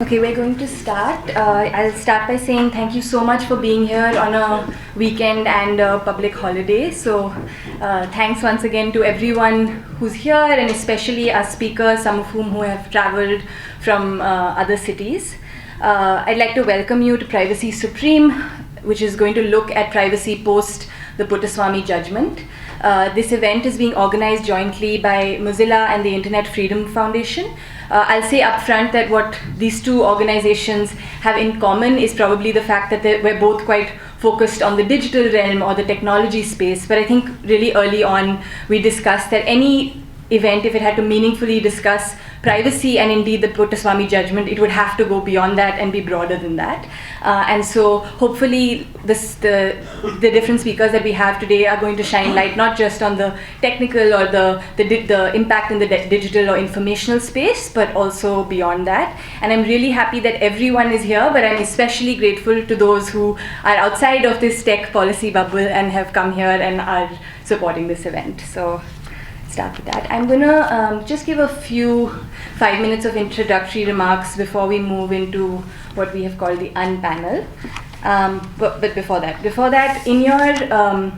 Okay, we're going to start. I'll start by saying thank you so much for being here on a weekend and a public holiday. So thanks once again to everyone who's here, and especially our speakers, some of whom who have traveled from other cities. I'd like to welcome you to Privacy Supreme, which is going to look at privacy post the Puttaswamy judgment. This event is being organized jointly by Mozilla and the Internet Freedom Foundation. I'll say upfront that what these two organizations have in common is probably the fact that we're both quite focused on the digital realm or the technology space. But I think really early on we discussed that any event, if it had to meaningfully discuss privacy and indeed the Puttaswamy judgment, it would have to go beyond that and be broader than that. And so hopefully the different speakers that we have today are going to shine light not just on the technical or the impact in the digital or informational space, but also beyond that. And I'm really happy that everyone is here, but I'm especially grateful to those who are outside of this tech policy bubble and have come here and are supporting this event. So start with that. I'm gonna just give a few 5 minutes of introductory remarks before we move into what we have called the unpanel. But before that, in your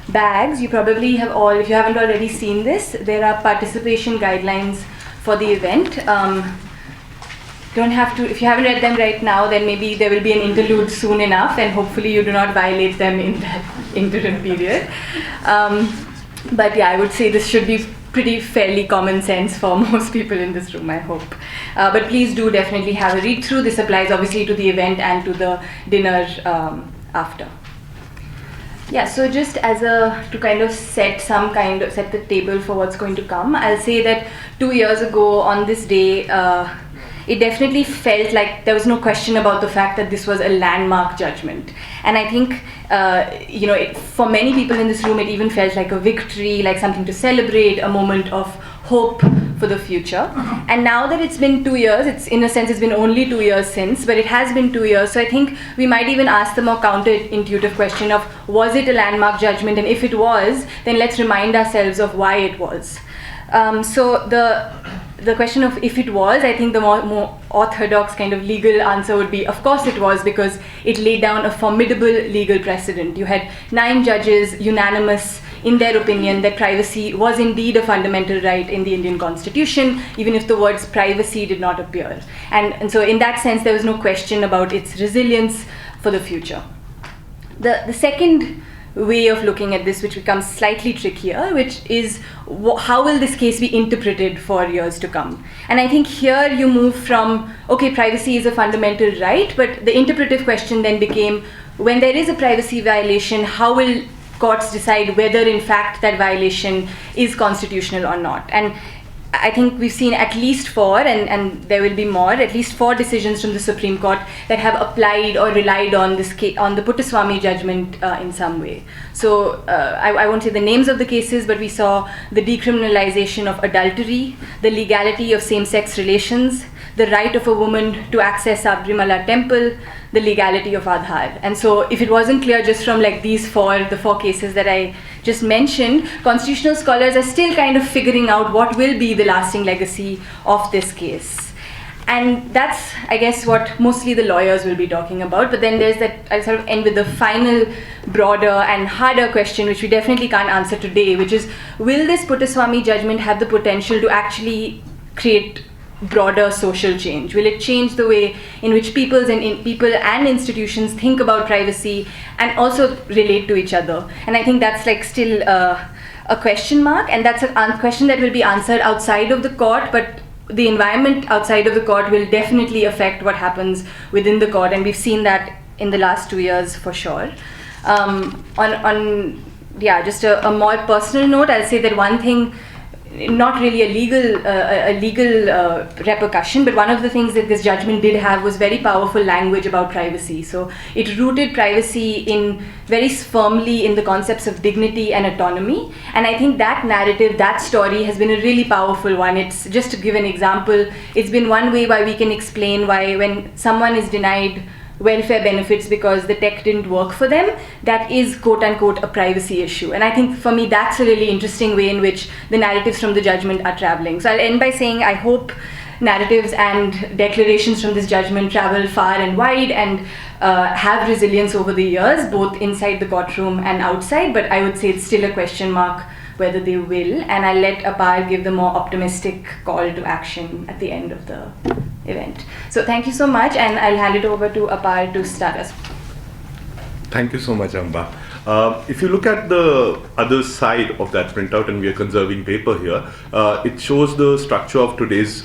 bags, you probably have all, if you haven't already seen this, there are participation guidelines for the event. Don't have to, if you haven't read them right now, then maybe there will be an interlude soon enough, and hopefully you do not violate them in that interim period. But yeah, I would say this should be pretty fairly common sense for most people in this room, I hope. But please do definitely have a read through. This applies obviously to the event and to the dinner after. Yeah, so just as to kind of set the table for what's going to come, I'll say that 2 years ago on this day, it definitely felt like there was no question about the fact that this was a landmark judgment. And I think, for many people in this room, it even felt like a victory, like something to celebrate, a moment of hope for the future. And now that it's been 2 years, it's been only 2 years since, but it has been 2 years. So I think we might even ask the more counterintuitive question of, was it a landmark judgment? And if it was, then let's remind ourselves of why it was. So the question of if it was, I think the more orthodox kind of legal answer would be, of course it was, because it laid down a formidable legal precedent. You had 9 judges unanimous in their opinion that privacy was indeed a fundamental right in the Indian Constitution, even if the words privacy did not appear. And so in that sense, there was no question about its resilience for the future. The second way of looking at this, which becomes slightly trickier, which is how will this case be interpreted for years to come? And I think here you move from, okay, privacy is a fundamental right, but the interpretive question then became, when there is a privacy violation, how will courts decide whether in fact that violation is constitutional or not? And I think we've seen at least 4, and there will be more, at least 4 decisions from the Supreme Court that have applied or relied on this on the Puttaswamy judgment in some way. So I won't say the names of the cases, but we saw the decriminalization of adultery, the legality of same-sex relations, the right of a woman to access Sabrimala temple, the legality of Aadhaar. And so if it wasn't clear just from like the 4 cases that I just mentioned, constitutional scholars are still kind of figuring out what will be the lasting legacy of this case. And that's, I guess, what mostly the lawyers will be talking about. But then there's that, I'll sort of end with the final broader and harder question, which we definitely can't answer today, which is, will this Puttaswamy judgment have the potential to actually create broader social change? Will it change the way in which people and institutions think about privacy and also relate to each other? And I think that's like still a question mark, and that's a question that will be answered outside of the court, but the environment outside of the court will definitely affect what happens within the court, and we've seen that in the last 2 years for sure. Just a more personal note, I'll say that one thing, not really a legal repercussion, but one of the things that this judgment did have was very powerful language about privacy. So it rooted privacy in very firmly in the concepts of dignity and autonomy. And I think that narrative, that story has been a really powerful one. It's just to give an example, it's been one way why we can explain why when someone is denied welfare benefits because the tech didn't work for them, that is quote unquote a privacy issue. And I think for me that's a really interesting way in which the narratives from the judgment are traveling. So I'll end by saying I hope narratives and declarations from this judgment travel far and wide and have resilience over the years, both inside the courtroom and outside, but I would say it's still a question mark whether they will, and I'll let Apar give the more optimistic call to action at the end of the event. So thank you so much, and I'll hand it over to Apar to start us. Thank you so much, Amba. If you look at the other side of that printout, and we are conserving paper here, it shows the structure of today's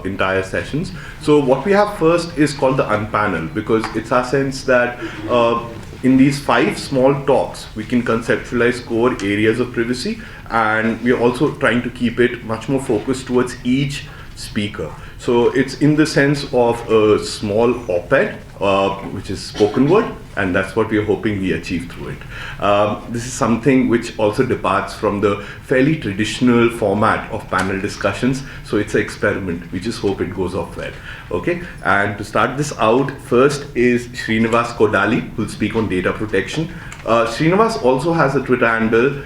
entire sessions. So what we have first is called the unpanel, because it's our sense that in these 5 small talks, we can conceptualize core areas of privacy, and we are also trying to keep it much more focused towards each speaker. So it's in the sense of a small op-ed, which is spoken word, and that's what we are hoping we achieve through it. This is something which also departs from the fairly traditional format of panel discussions, so it's an experiment. We just hope it goes off well. Okay, and to start this out, first is Srinivas Kodali, who will speak on data protection. Srinivas also has a Twitter handle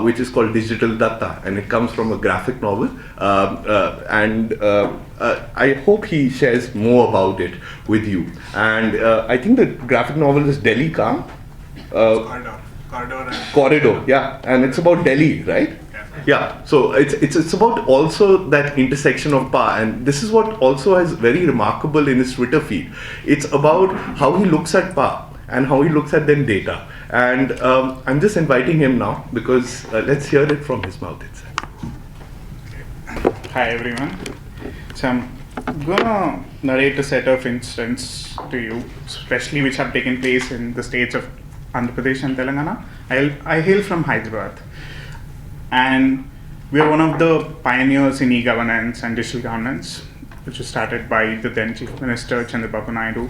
which is called Digital Datta, and it comes from a graphic novel, and I hope he shares more about it with you. And I think the graphic novel is Delhi Ka? Corridor, yeah, and it's about Delhi, right? Yeah, so it's about also that intersection of power, and this is what also is very remarkable in his Twitter feed. It's about how he looks at power and how he looks at then data. And I'm just inviting him now because let's hear it from his mouth itself. Hi everyone. So I'm gonna narrate a set of incidents to you, especially which have taken place in the states of Andhra Pradesh and Telangana. I hail from Hyderabad, and we are one of the pioneers in e-governance and digital governance, which was started by the then Chief Minister Chandrababu Naidu,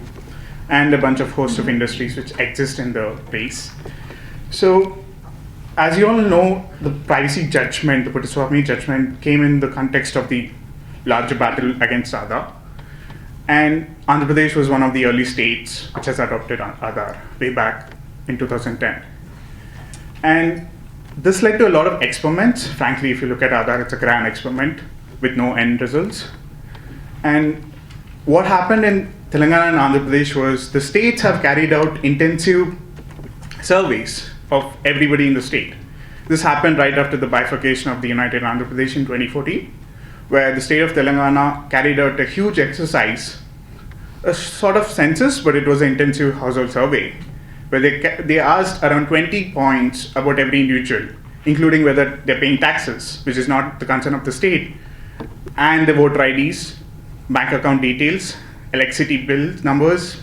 and a bunch of host of industries which exist in the base. So, as you all know, the privacy judgment, the Puttaswamy judgment, came in the context of the larger battle against Aadhaar. And Andhra Pradesh was one of the early states which has adopted Aadhaar way back in 2010. And this led to a lot of experiments. Frankly, if you look at Aadhaar, it's a grand experiment with no end results. And what happened in Telangana and Andhra Pradesh was the states have carried out intensive surveys of everybody in the state. This happened right after the bifurcation of the United Andhra Pradesh in 2014, where the state of Telangana carried out a huge exercise, a sort of census, but it was an intensive household survey, where they asked around 20 points about every individual, including whether they're paying taxes, which is not the concern of the state, and the voter IDs, bank account details, electricity bill numbers,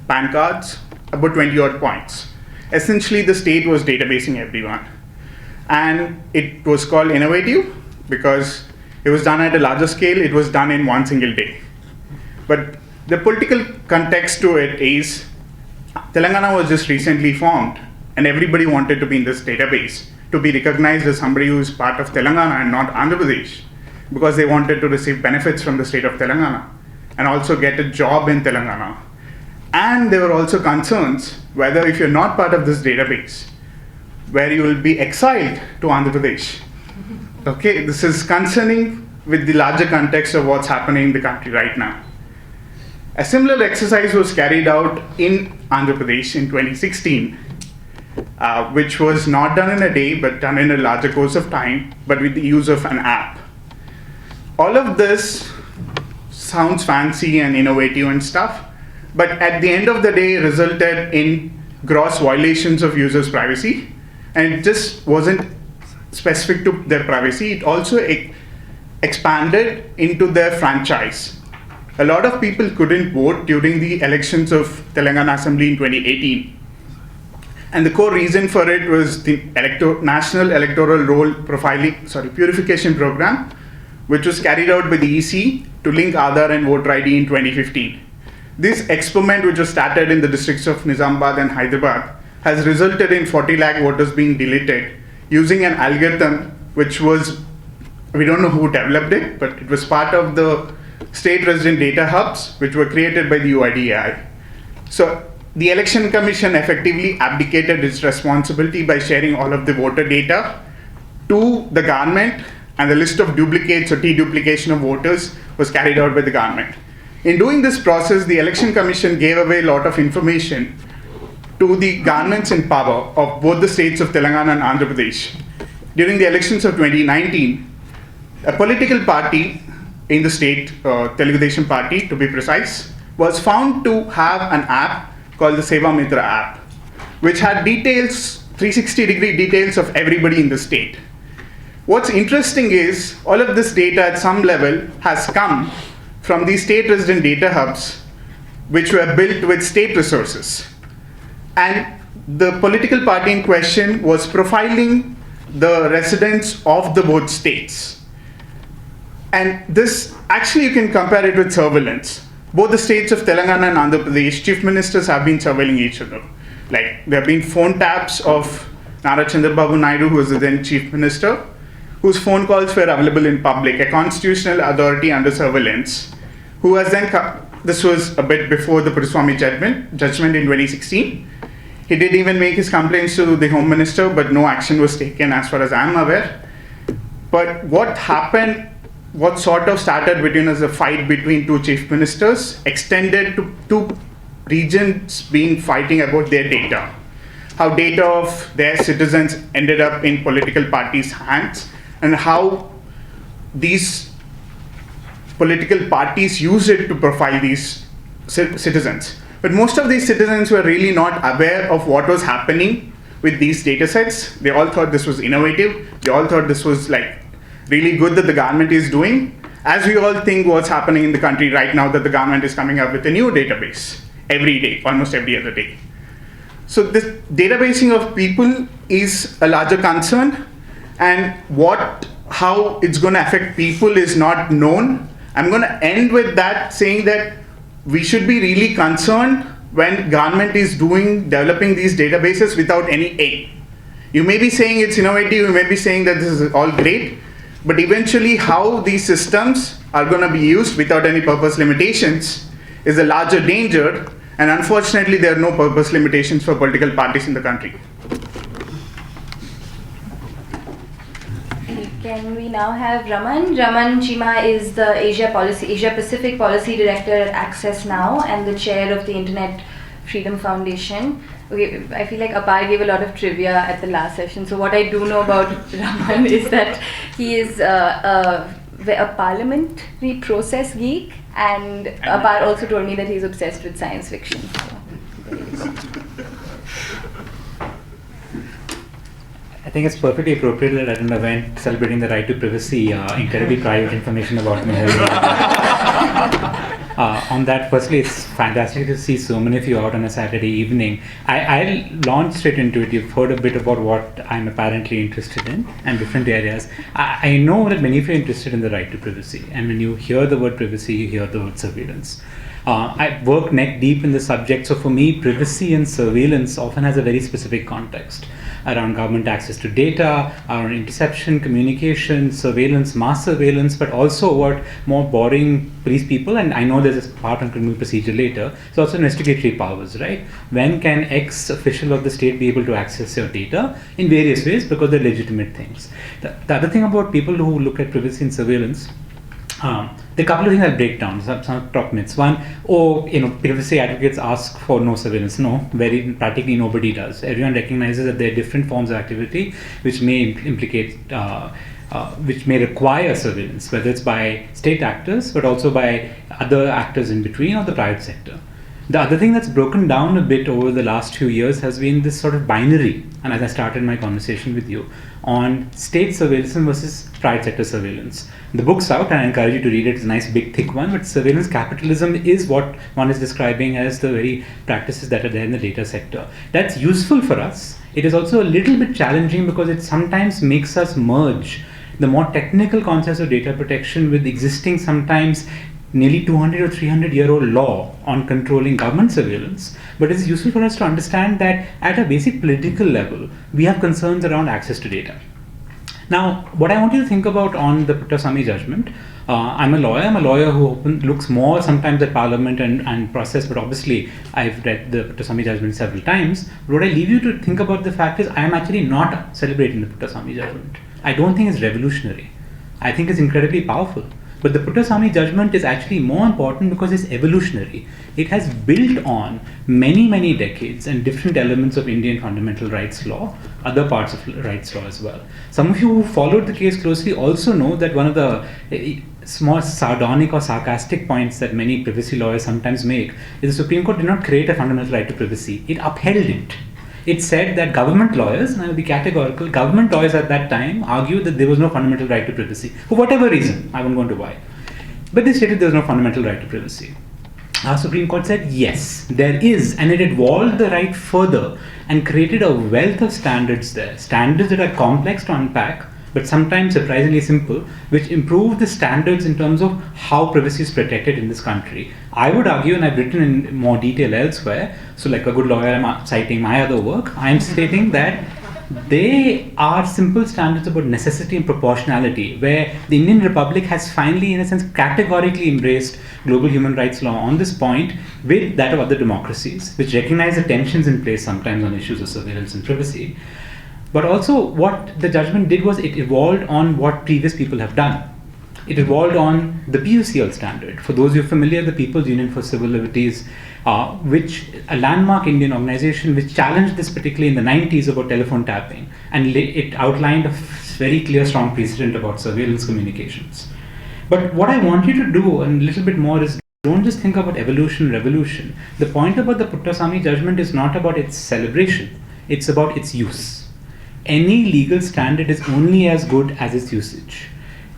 PAN cards, about 20 odd points. Essentially, the state was databasing everyone. And it was called innovative because it was done at a larger scale. It was done in one single day. But the political context to it is Telangana was just recently formed, and everybody wanted to be in this database, to be recognized as somebody who is part of Telangana and not Andhra Pradesh, because they wanted to receive benefits from the state of Telangana and also get a job in Telangana. And there were also concerns whether if you're not part of this database, where you will be exiled to Andhra Pradesh. Okay, this is concerning with the larger context of what's happening in the country right now. A similar exercise was carried out in Andhra Pradesh in 2016, which was not done in a day, but done in a larger course of time, but with the use of an app. All of this sounds fancy and innovative and stuff, but at the end of the day resulted in gross violations of users' privacy, and it just wasn't specific to their privacy, it also expanded into their franchise. A lot of people couldn't vote during the elections of Telangana Assembly in 2018. And the core reason for it was the National Electoral Roll Purification Program, which was carried out by the EC to link Aadhaar and voter ID in 2015. This experiment, which was started in the districts of Nizamabad and Hyderabad, has resulted in 40 lakh voters being deleted using an algorithm which was, we don't know who developed it, but it was part of the state resident data hubs which were created by the UIDAI. So the Election Commission effectively abdicated its responsibility by sharing all of the voter data to the government and the list of duplicates or deduplication of voters was carried out by the government. In doing this process, the Election Commission gave away a lot of information to the governments in power of both the states of Telangana and Andhra Pradesh. During the elections of 2019, a political party in the state, Telugu Desam Party to be precise, was found to have an app called the Seva Mitra app, which had details, 360-degree details of everybody in the state. What's interesting is all of this data at some level has come from these state resident data hubs, which were built with state resources. And the political party in question was profiling the residents of the both states. And this, actually you can compare it with surveillance. Both the states of Telangana and Andhra Pradesh, chief ministers have been surveilling each other. Like, there have been phone taps of Nara Chandrababu Naidu, who was the then chief minister, whose phone calls were available in public, a constitutional authority under surveillance, who has then, this was a bit before the Puruswamy judgment in 2016. He did even make his complaints to the Home Minister, but no action was taken as far as I'm aware. But what happened, what sort of started between us a fight between two chief ministers, extended to two regions being fighting about their data. How data of their citizens ended up in political parties' hands, and how these political parties use it to profile these citizens. But most of these citizens were really not aware of what was happening with these data sets. They all thought this was innovative. They all thought this was like really good that the government is doing. As we all think what's happening in the country right now, that the government is coming up with a new database every day, almost every other day. So this databasing of people is a larger concern, and how it's going to affect people is not known. I'm going to end with that, saying that we should be really concerned when government is developing these databases without any aim. You may be saying it's innovative, you may be saying that this is all great, but eventually how these systems are going to be used without any purpose limitations is a larger danger, and unfortunately there are no purpose limitations for political parties in the country. Can we now have Raman? Raman Chima is the Asia Pacific Policy Director at Access Now and the chair of the Internet Freedom Foundation. Okay, I feel like Apar gave a lot of trivia at the last session. So what I do know about Raman is that he is a parliamentary process geek, and Apar also told me that he's obsessed with science fiction. So, there you go. I think it's perfectly appropriate that at an event celebrating the right to privacy, incredibly private information about me. On that, firstly, it's fantastic to see so many of you out on a Saturday evening. I'll launch straight into it. You've heard a bit about what I'm apparently interested in and different areas. I know that many of you are interested in the right to privacy. And when you hear the word privacy, you hear the word surveillance. I work neck deep in the subject, so for me, privacy and surveillance often has a very specific context around government access to data, around interception, communication, surveillance, mass surveillance, but also what more boring police people, and I know there's a part on criminal procedure later, so also investigatory powers, right? When can X official of the state be able to access your data? In various ways, because they're legitimate things. The other thing about people who look at privacy and surveillance, there are a couple of things I'll break down, some top myths. One, privacy advocates ask for no surveillance. No, practically nobody does. Everyone recognizes that there are different forms of activity which may which may require surveillance, whether it's by state actors, but also by other actors in between or the private sector. The other thing that's broken down a bit over the last few years has been this sort of binary, and as I started my conversation with you, on state surveillance versus private sector surveillance. The book's out, and I encourage you to read it. It's a nice big thick one, but surveillance capitalism is what one is describing as the very practices that are there in the data sector. That's useful for us. It is also a little bit challenging because it sometimes makes us merge the more technical concepts of data protection with existing, sometimes nearly 200 or 300 year old law on controlling government surveillance. But it's useful for us to understand that at a basic political level, we have concerns around access to data. Now, what I want you to think about on the Puttaswamy judgment, I'm a lawyer who looks more sometimes at parliament and process, but obviously I've read the Puttaswamy judgment several times. What I leave you to think about the fact is I am actually not celebrating the Puttaswamy judgment. I don't think it's revolutionary. I think is incredibly powerful. But the Puttaswamy judgment is actually more important because it's evolutionary. It has built on many, many decades and different elements of Indian fundamental rights law, other parts of rights law as well. Some of you who followed the case closely also know that one of the small sardonic or sarcastic points that many privacy lawyers sometimes make is the Supreme Court did not create a fundamental right to privacy, it upheld it. It said that government lawyers, and I will be categorical, government lawyers at that time argued that there was no fundamental right to privacy, for whatever reason, I won't go into why. But they stated there was no fundamental right to privacy. Our Supreme Court said, yes, there is, and it evolved the right further and created a wealth of standards there, standards that are complex to unpack, but sometimes surprisingly simple, which improve the standards in terms of how privacy is protected in this country. I would argue, and I've written in more detail elsewhere, so like a good lawyer, I'm citing my other work, I'm stating that they are simple standards about necessity and proportionality, where the Indian Republic has finally, in a sense, categorically embraced global human rights law on this point with that of other democracies, which recognize the tensions in place sometimes on issues of surveillance and privacy. But also what the judgment did was it evolved on what previous people have done. It evolved on the PUCL standard. For those who are familiar, the People's Union for Civil Liberties, which a landmark Indian organization which challenged this particularly in the 90s about telephone tapping, and it outlined a very clear, strong precedent about surveillance communications. But what I want you to do, and a little bit more, is don't just think about evolution, revolution. The point about the Puttaswamy judgment is not about its celebration, it's about its use. Any legal standard is only as good as its usage,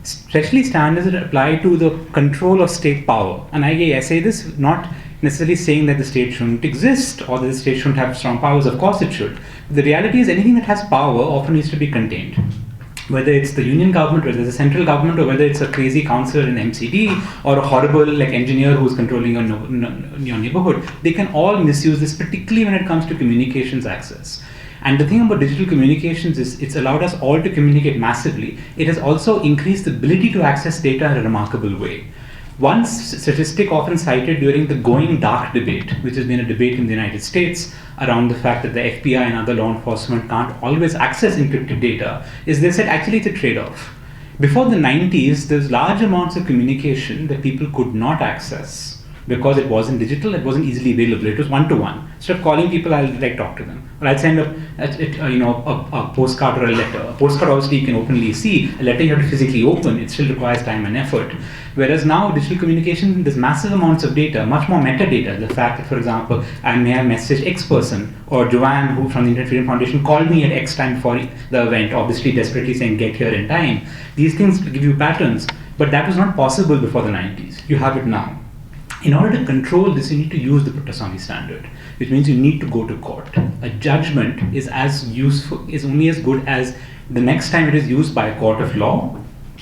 especially standards that apply to the control of state power. And I say this not necessarily saying that the state shouldn't exist or that the state shouldn't have strong powers. Of course it should. The reality is anything that has power often needs to be contained. Whether it's the union government, whether it's the central government, or whether it's a crazy councillor in MCD or a horrible engineer who's controlling your neighborhood, they can all misuse this, particularly when it comes to communications access. And the thing about digital communications is it's allowed us all to communicate massively. It has also increased the ability to access data in a remarkable way. One statistic often cited during the going dark debate, which has been a debate in the United States around the fact that the FBI and other law enforcement can't always access encrypted data, is they said actually it's a trade-off. Before the 90s, there's large amounts of communication that people could not access because it wasn't digital, it wasn't easily available, it was one-to-one. Instead of calling people, I'll talk to them. Or I'll send a postcard or a letter. A postcard obviously you can openly see, a letter you have to physically open, it still requires time and effort. Whereas now, digital communication, there's massive amounts of data, much more metadata. The fact that, for example, I may have messaged X person, or Joanne, who from the Internet Freedom Foundation, called me at X time before the event, obviously desperately saying, get here in time. These things give you patterns, but that was not possible before the 90s. You have it now. In order to control this, you need to use the Puttaswamy standard, which means you need to go to court. A judgment is only as good as the next time it is used by a court of law,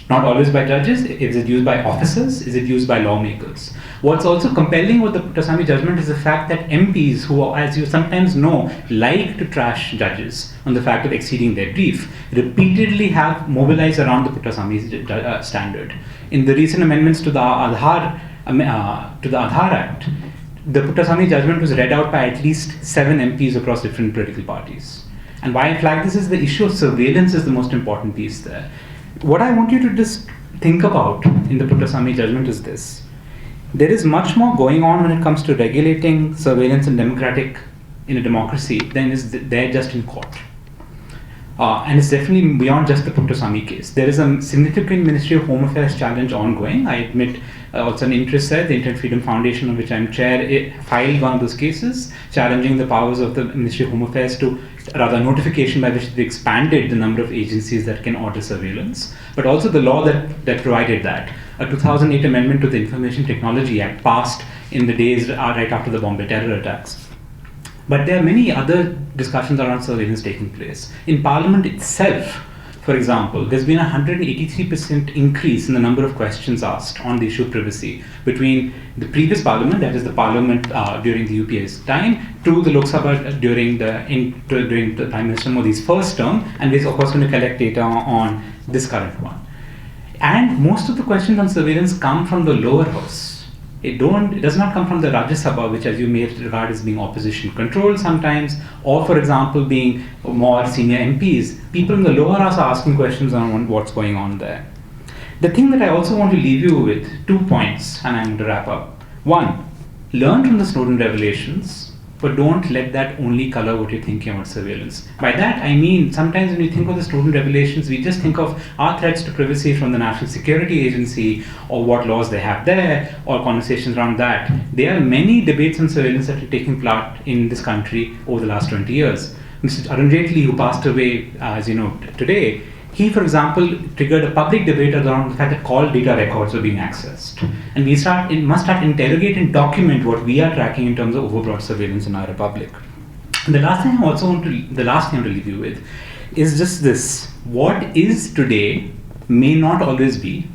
not always by judges. Is it used by officers? Is it used by lawmakers? What's also compelling with the Puttaswamy judgment is the fact that MPs, who, as you sometimes know, like to trash judges on the fact of exceeding their brief, repeatedly have mobilized around the Puttaswamy standard. In the recent amendments to the Aadhaar Act, the Puttaswamy judgment was read out by at least 7 MPs across different political parties. And why I flag this is the issue of surveillance is the most important piece there. What I want you to just think about in the Puttaswamy judgment is this. There is much more going on when it comes to regulating surveillance in a democracy than is there just in court. And it's definitely beyond just the Puttaswamy case. There is a significant Ministry of Home Affairs challenge ongoing. I admit also an interest there. The Internet Freedom Foundation, of which I'm chair, filed one of those cases challenging the powers of the Ministry of Home Affairs to, rather, notification by which they expanded the number of agencies that can order surveillance, but also the law that provided that. A 2008 amendment to the Information Technology Act passed in the days right after the Bombay terror attacks. But there are many other discussions around surveillance taking place. In Parliament itself, for example, there's been a 183% increase in the number of questions asked on the issue of privacy between the previous Parliament, that is the Parliament during the UPA's time, to the Lok Sabha during the Prime Minister Modi's first term, and we're of course going to collect data on this current one. And most of the questions on surveillance come from the lower house. It does not come from the Rajya Sabha, which as you may regard as being opposition controlled sometimes, or for example being more senior MPs. People in the lower house are asking questions on what's going on there. The thing that I also want to leave you with, 2 points, and I'm going to wrap up. One, learn from the Snowden Revelations, but don't let that only color what you're thinking about surveillance. By that, I mean, sometimes when you think of the Snowden Revelations, we just think of our threats to privacy from the National Security Agency, or what laws they have there, or conversations around that. There are many debates on surveillance that are taking part in this country over the last 20 years. Mr. Arun Jaitley, who passed away, as you know, today, he, for example, triggered a public debate around the fact that call data records were being accessed. And we must start interrogate and document what we are tracking in terms of overbroad surveillance in our republic. And the last thing I want to leave you with is just this. What is today may not always be,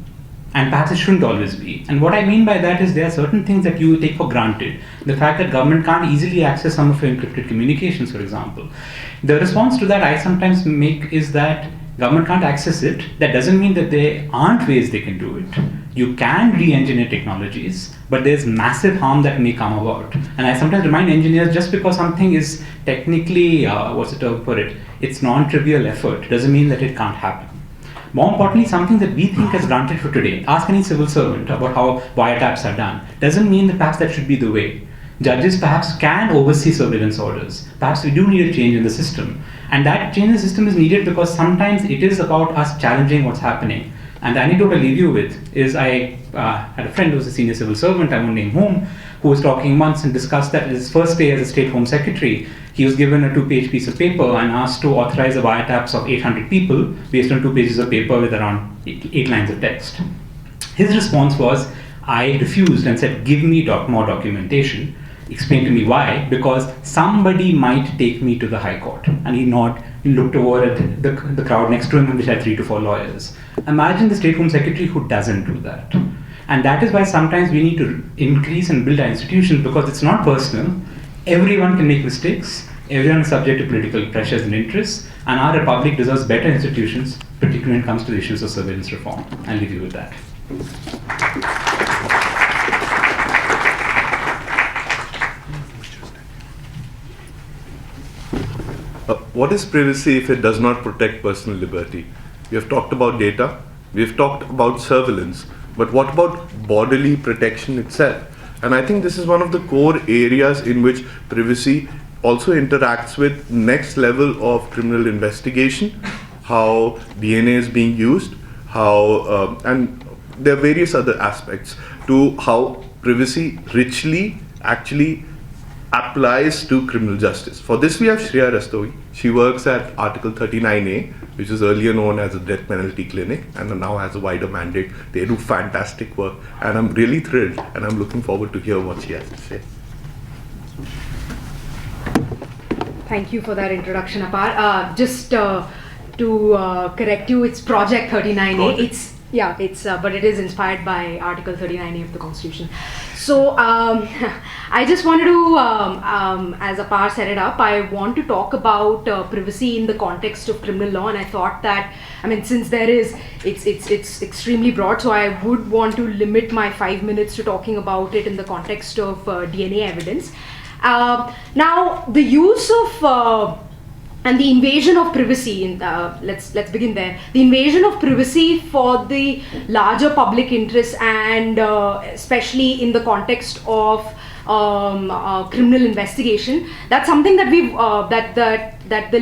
and perhaps it shouldn't always be. And what I mean by that is there are certain things that you take for granted. The fact that government can't easily access some of your encrypted communications, for example. The response to that I sometimes make is that government can't access it. That doesn't mean that there aren't ways they can do it. You can re-engineer technologies, but there's massive harm that may come about. And I sometimes remind engineers, just because something is technically, what's the term for it? It's non-trivial effort, doesn't mean that it can't happen. More importantly, something that we think is granted for today, ask any civil servant about how wiretaps are done, doesn't mean that perhaps that should be the way. Judges perhaps can oversee surveillance orders. Perhaps we do need a change in the system. And that change in the system is needed because sometimes it is about us challenging what's happening. And the anecdote I'll leave you with is I had a friend who was a senior civil servant, I won't name whom, who was talking once and discussed that his first day as a state home secretary, he was given a 2-page piece of paper and asked to authorize the wiretaps of 800 people based on 2 pages of paper with around 8 lines of text. His response was, I refused and said, give me more documentation. Explain to me why, because somebody might take me to the High Court. And he looked over at the crowd next to him, which had 3 to 4 lawyers. Imagine the State Home Secretary who doesn't do that. And that is why sometimes we need to increase and build our institutions, because it's not personal. Everyone can make mistakes. Everyone is subject to political pressures and interests. And our republic deserves better institutions, particularly when it comes to the issues of surveillance reform. I'll leave you with that. What is privacy if it does not protect personal liberty? We have talked about data, we have talked about surveillance, but what about bodily protection itself? And I think this is one of the core areas in which privacy also interacts with next level of criminal investigation, how DNA is being used, how and there are various other aspects to how privacy richly actually applies to criminal justice. For this we have Shreya Rastogi. She works at Article 39A, which was earlier known as a death penalty clinic and now has a wider mandate. They do fantastic work and I'm really thrilled and I'm looking forward to hear what she has to say. Thank you for that introduction, Apar. Just to correct you, it's Project 39A. But it is inspired by Article 39A of the Constitution. So I just wanted to, as Apar set it up, I want to talk about privacy in the context of criminal law, and I thought that, since it's extremely broad, so I would want to limit my 5 minutes to talking about it in the context of DNA evidence. Now, the use of and the invasion of privacy, let's begin there. The invasion of privacy for the larger public interest, and especially in the context of criminal investigation, that's something that we've that the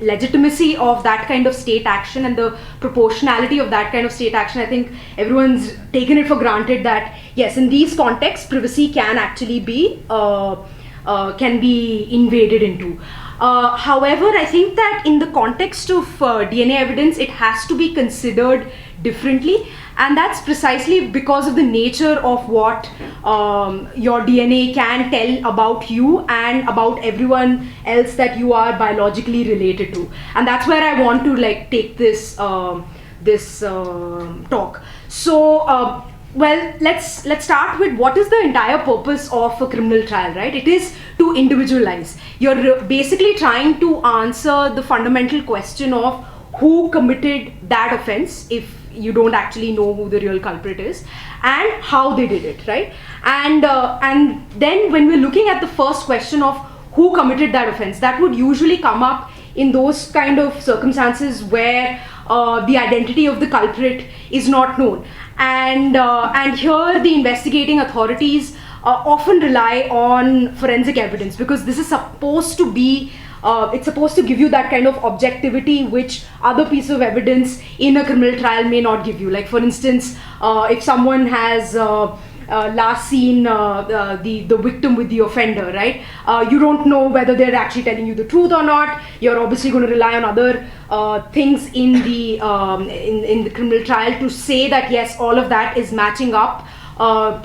legitimacy of that kind of state action and the proportionality of that kind of state action, I think everyone's taken it for granted that yes, in these contexts, privacy can actually be invaded into. However, I think that in the context of DNA evidence, it has to be considered differently, and that's precisely because of the nature of what your DNA can tell about you and about everyone else that you are biologically related to. And that's where I want to take this talk. So. Well, let's start with what is the entire purpose of a criminal trial, right? It is to individualize. You're basically trying to answer the fundamental question of who committed that offense, if you don't actually know who the real culprit is, and how they did it, right? And then when we're looking at the first question of who committed that offense, that would usually come up in those kind of circumstances where the identity of the culprit is not known. And here the investigating authorities often rely on forensic evidence, because this is supposed to be it's supposed to give you that kind of objectivity which other pieces of evidence in a criminal trial may not give you. Like, for instance, if someone has last seen the victim with the offender, right? You don't know whether they're actually telling you the truth or not. You're obviously going to rely on other things in the criminal trial to say that yes, all of that is matching up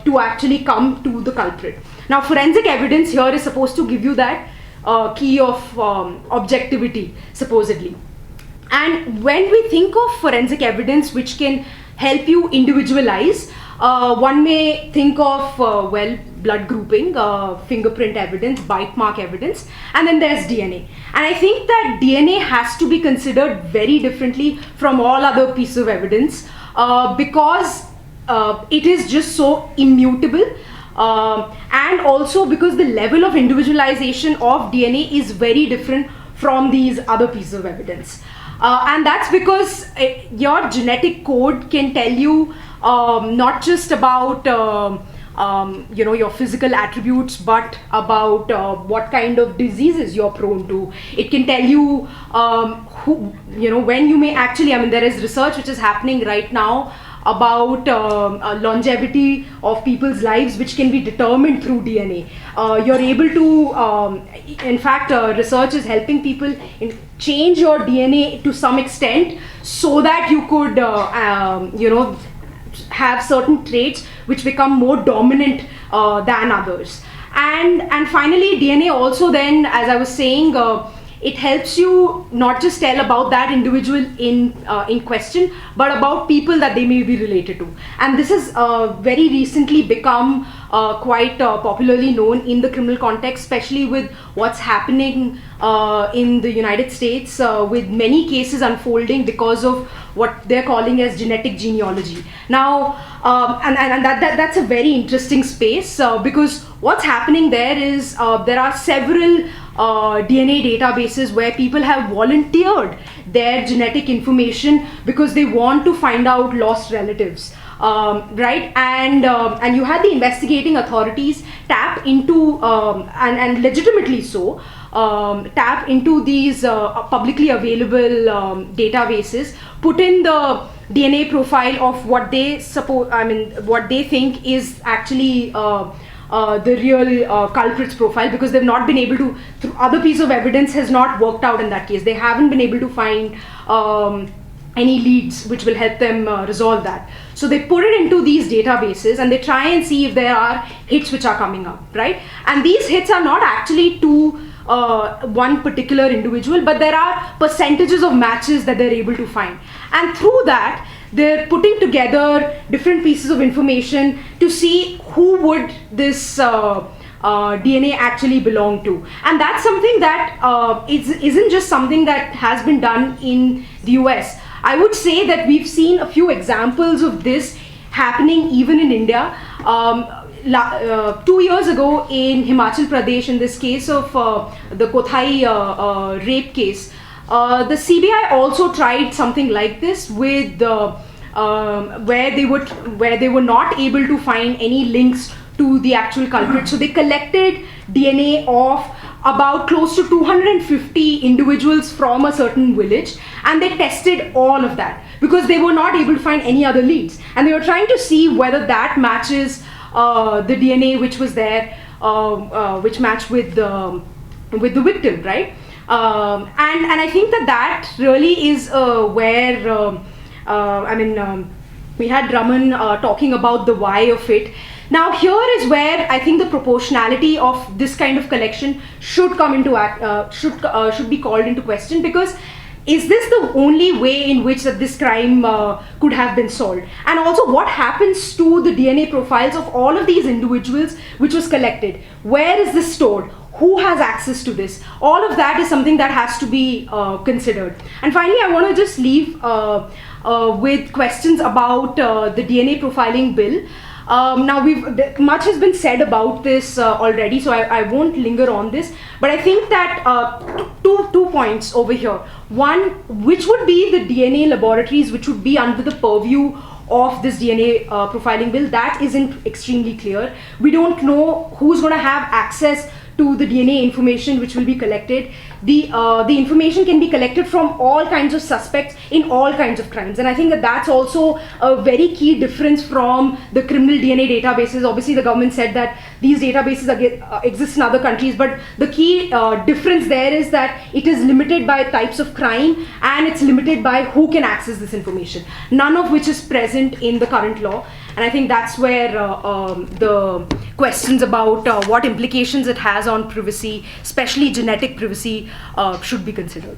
to actually come to the culprit. Now, forensic evidence here is supposed to give you that key of objectivity, supposedly. And when we think of forensic evidence which can help you individualize, one may think of blood grouping, fingerprint evidence, bite mark evidence, and then there's DNA. And I think that DNA has to be considered very differently from all other pieces of evidence because it is just so immutable. And also because the level of individualization of DNA is very different from these other pieces of evidence. And that's because your genetic code can tell you not just about your physical attributes, but about what kind of diseases you're prone to. It can tell you when you may actually, there is research which is happening right now about longevity of people's lives, which can be determined through DNA. You're able to, in fact, research is helping people change your DNA to some extent so that you could, have certain traits which become more dominant than others. And finally, DNA also then, as I was saying, it helps you not just tell about that individual in question, but about people that they may be related to. And this has very recently become quite popularly known in the criminal context, especially with what's happening in the United States, with many cases unfolding because of what they're calling as genetic genealogy. Now, and that's a very interesting space because what's happening there is there are several DNA databases where people have volunteered their genetic information because they want to find out lost relatives, right? And you had the investigating authorities tap into and legitimately so tap into these publicly available databases, put in the DNA profile of what they what they think is actually the real culprit's profile, because they've not been able to, through other piece of evidence has not worked out in that case. They haven't been able to find any leads which will help them resolve that. So they put it into these databases and they try and see if there are hits which are coming up, right? And these hits are not actually to one particular individual, but there are percentages of matches that they're able to find. And through that, they're putting together different pieces of information to see who would this DNA actually belong to. And that's something that isn't just something that has been done in the US. I would say that we've seen a few examples of this happening even in India. 2 years ago in Himachal Pradesh, in this case of the Kothai rape case, the CBI also tried something like this with where they were not able to find any links to the actual culprit. So they collected DNA of about close to 250 individuals from a certain village, and they tested all of that because they were not able to find any other leads, and they were trying to see whether that matches the DNA which was there, which matched with the victim, right? And I think that really is where we had Raman talking about the why of it. Now here is where I think the proportionality of this kind of collection should come into should be called into question, because is this the only way in which this crime could have been solved? And also, what happens to the DNA profiles of all of these individuals which was collected? Where is this stored? Who has access to this? All of that is something that has to be considered. And finally, I want to just leave with questions about the DNA profiling bill. Now, much has been said about this already, so I won't linger on this. But I think that two points over here. One, which would be the DNA laboratories which would be under the purview of this DNA profiling bill? That isn't extremely clear. We don't know who's going to have access to the DNA information which will be collected. The information can be collected from all kinds of suspects in all kinds of crimes, and I think that that's also a very key difference from the criminal DNA databases. Obviously, the government said that these databases exist in other countries, but the key difference there is that it is limited by types of crime and it's limited by who can access this information, none of which is present in the current law. And I think that's where the questions about what implications it has on privacy, especially genetic privacy, should be considered.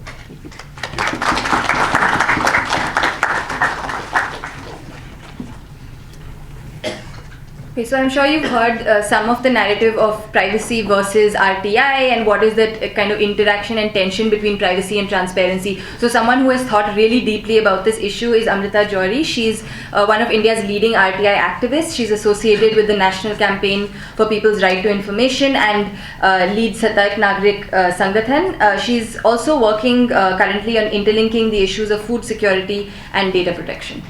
Okay, so I'm sure you've heard some of the narrative of privacy versus RTI and what is that kind of interaction and tension between privacy and transparency. So someone who has thought really deeply about this issue is Amrita Johri. She's one of India's leading RTI activists. She's associated with the National Campaign for People's Right to Information and leads Satark Nagrik Sangathan. She's also working currently on interlinking the issues of food security and data protection.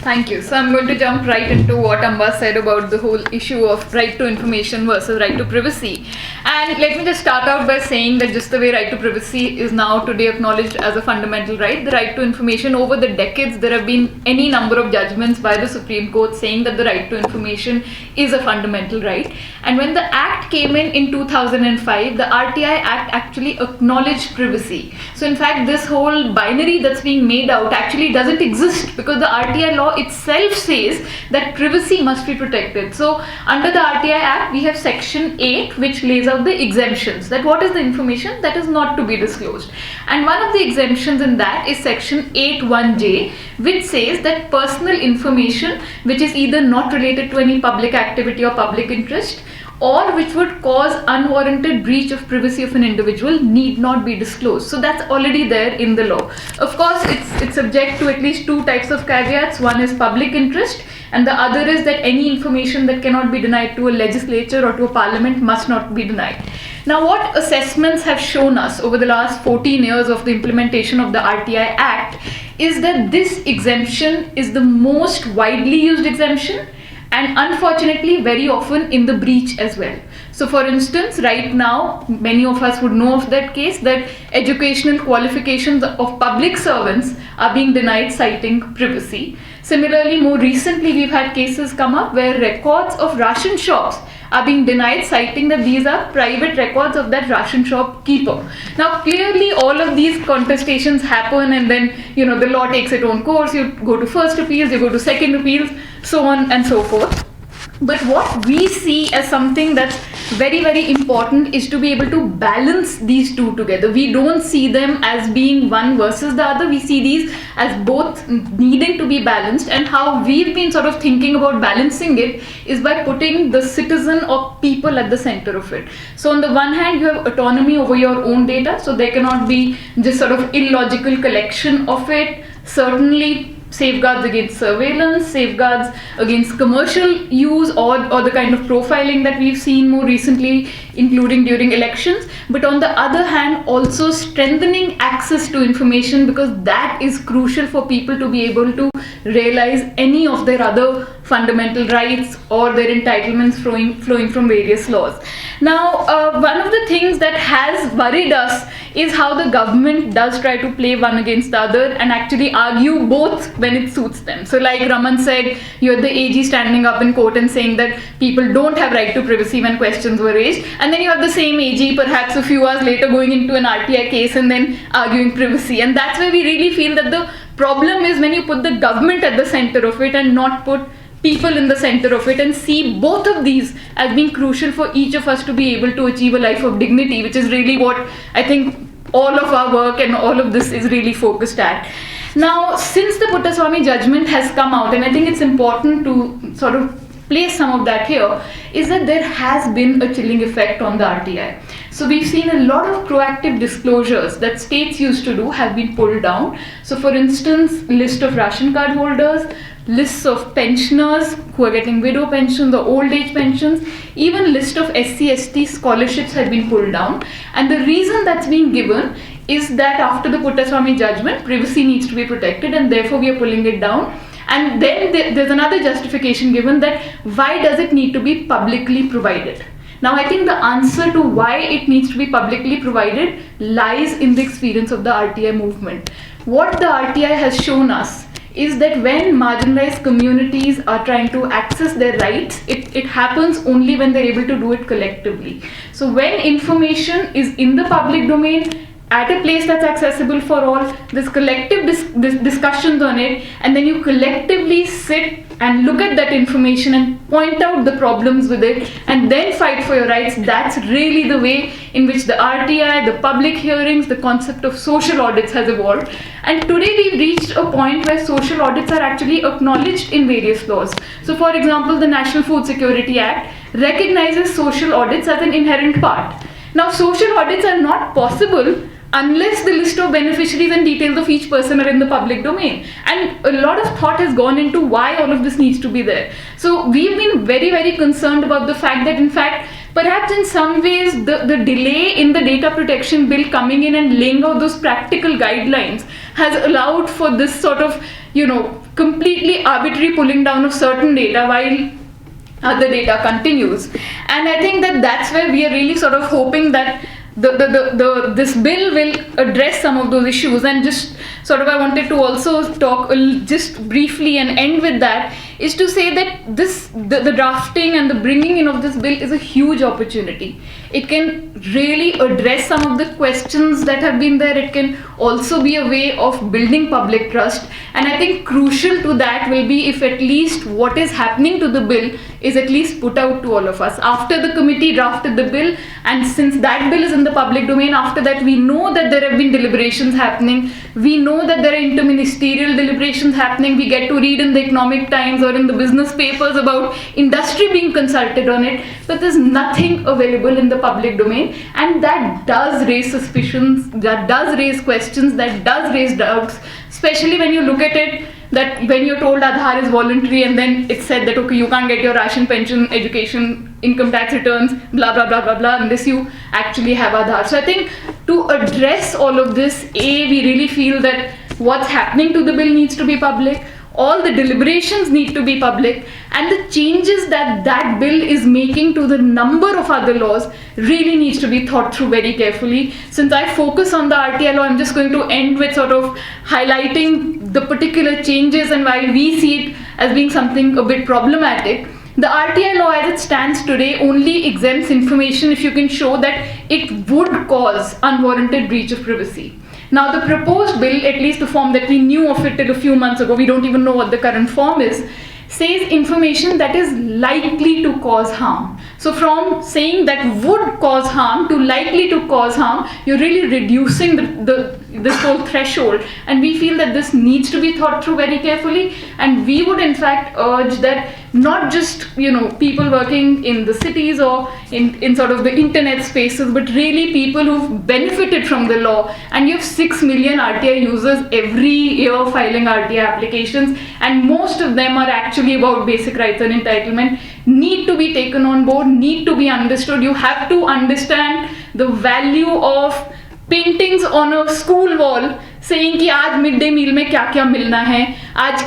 Thank you. So I'm going to jump right into what Amba said about the whole issue of right to information versus right to privacy. And let me just start out by saying that just the way right to privacy is now today acknowledged as a fundamental right, the right to information, over the decades there have been any number of judgments by the Supreme Court saying that the right to information is a fundamental right. And when the Act came in 2005, the RTI Act actually acknowledged privacy. So in fact, this whole binary that's being made out actually doesn't exist, because the RTI law itself says that privacy must be protected. So under the RTI Act, we have section 8, which lays out the exemptions, that what is the information that is not to be disclosed. And one of the exemptions in that is section 8(1)(j), which says that personal information which is either not related to any public activity or public interest, or which would cause unwarranted breach of privacy of an individual, need not be disclosed. So that's already there in the law. Of course, it's subject to at least two types of caveats. One is public interest, and the other is that any information that cannot be denied to a legislature or to a parliament must not be denied. Now, what assessments have shown us over the last 14 years of the implementation of the RTI Act is that this exemption is the most widely used exemption, and unfortunately very often in the breach as well. So for instance, right now, many of us would know of that case that educational qualifications of public servants are being denied citing privacy. Similarly, more recently we've had cases come up where records of ration shops are being denied, citing that these are private records of that ration shop keeper. Now clearly all of these contestations happen, and then the law takes its own course. You go to first appeals, you go to second appeals, so on and so forth. But what we see as something that's very, very important is to be able to balance these two together. We don't see them as being one versus the other. We see these as both needing to be balanced, and how we've been sort of thinking about balancing it is by putting the citizen or people at the center of it. So on the one hand, you have autonomy over your own data, so there cannot be just sort of illogical collection of it. Certainly safeguards against surveillance, safeguards against commercial use or the kind of profiling that we've seen more recently, including during elections. But on the other hand, also strengthening access to information, because that is crucial for people to be able to realize any of their other fundamental rights or their entitlements flowing from various laws. Now, one of the things that has worried us is how the government does try to play one against the other and actually argue both when it suits them. So like Raman said, you had the AG standing up in court and saying that people don't have right to privacy when questions were raised, and then you have the same AG perhaps a few hours later going into an RTI case and then arguing privacy. And that's where we really feel that the problem is when you put the government at the center of it and not put people in the center of it, and see both of these as being crucial for each of us to be able to achieve a life of dignity, which is really what I think all of our work and all of this is really focused at. Now, since the Puttaswamy judgment has come out, and I think it's important to sort of place some of that here, is that there has been a chilling effect on the RTI. So we've seen a lot of proactive disclosures that states used to do have been pulled down. So for instance, list of ration card holders, lists of pensioners who are getting widow pensions or old age pensions, even list of SC/ST scholarships have been pulled down. And the reason that's being given is that after the Puttaswamy judgment, privacy needs to be protected, and therefore we are pulling it down. And then there's another justification given that why does it need to be publicly provided? Now I think the answer to why it needs to be publicly provided lies in the experience of the RTI movement. What the RTI has shown us is that when marginalized communities are trying to access their rights, it happens only when they're able to do it collectively. So when information is in the public domain, at a place that's accessible for all, there's collective discussions on it, and then you collectively sit and look at that information and point out the problems with it and then fight for your rights. That's really the way in which the RTI, the public hearings, the concept of social audits has evolved. And today we've reached a point where social audits are actually acknowledged in various laws. So for example, the National Food Security Act recognizes social audits as an inherent part. Now social audits are not possible unless the list of beneficiaries and details of each person are in the public domain. And a lot of thought has gone into why all of this needs to be there. So we've been very, very concerned about the fact that in fact, perhaps in some ways, the delay in the data protection bill coming in and laying out those practical guidelines has allowed for this sort of, completely arbitrary pulling down of certain data while other data continues. And I think that that's where we are really sort of hoping that this bill will address some of those issues. And just sort of I wanted to also talk just briefly and end with that, is to say that the drafting and the bringing in of this bill is a huge opportunity. It can really address some of the questions that have been there. It can also be a way of building public trust. And I think crucial to that will be if at least what is happening to the bill is at least put out to all of us. After the committee drafted the bill, and since that bill is in the public domain, after that we know that there have been deliberations happening. We know that there are interministerial deliberations happening. We get to read in the Economic Times or in the business papers about industry being consulted on it, but there's nothing available in the public domain. And that does raise suspicions, that does raise questions, that does raise doubts, especially when you look at it that when you're told Aadhaar is voluntary and then it's said that okay, you can't get your ration, pension, education, income tax returns, blah blah blah blah blah, unless you actually have Aadhaar. So I think to address all of this, we really feel that what's happening to the bill needs to be public. All the deliberations need to be public, and the changes that bill is making to the number of other laws really needs to be thought through very carefully. Since I focus on the RTI law, I'm just going to end with sort of highlighting the particular changes and why we see it as being something a bit problematic. The RTI law as it stands today only exempts information if you can show that it would cause unwarranted breach of privacy. Now the proposed bill, at least the form that we knew of it till a few months ago, we don't even know what the current form is, says information that is likely to cause harm. So from saying that would cause harm to likely to cause harm, you're really reducing this whole threshold, and we feel that this needs to be thought through very carefully. And we would in fact urge that not just people working in the cities or in sort of the internet spaces, but really people who've benefited from the law. And you have 6 million RTI users every year filing RTI applications, and most of them are actually about basic rights and entitlement, need to be taken on board, need to be understood. You have to understand the value of paintings on a school wall saying कि आज mid day meal में क्या क्या मिलना है, आज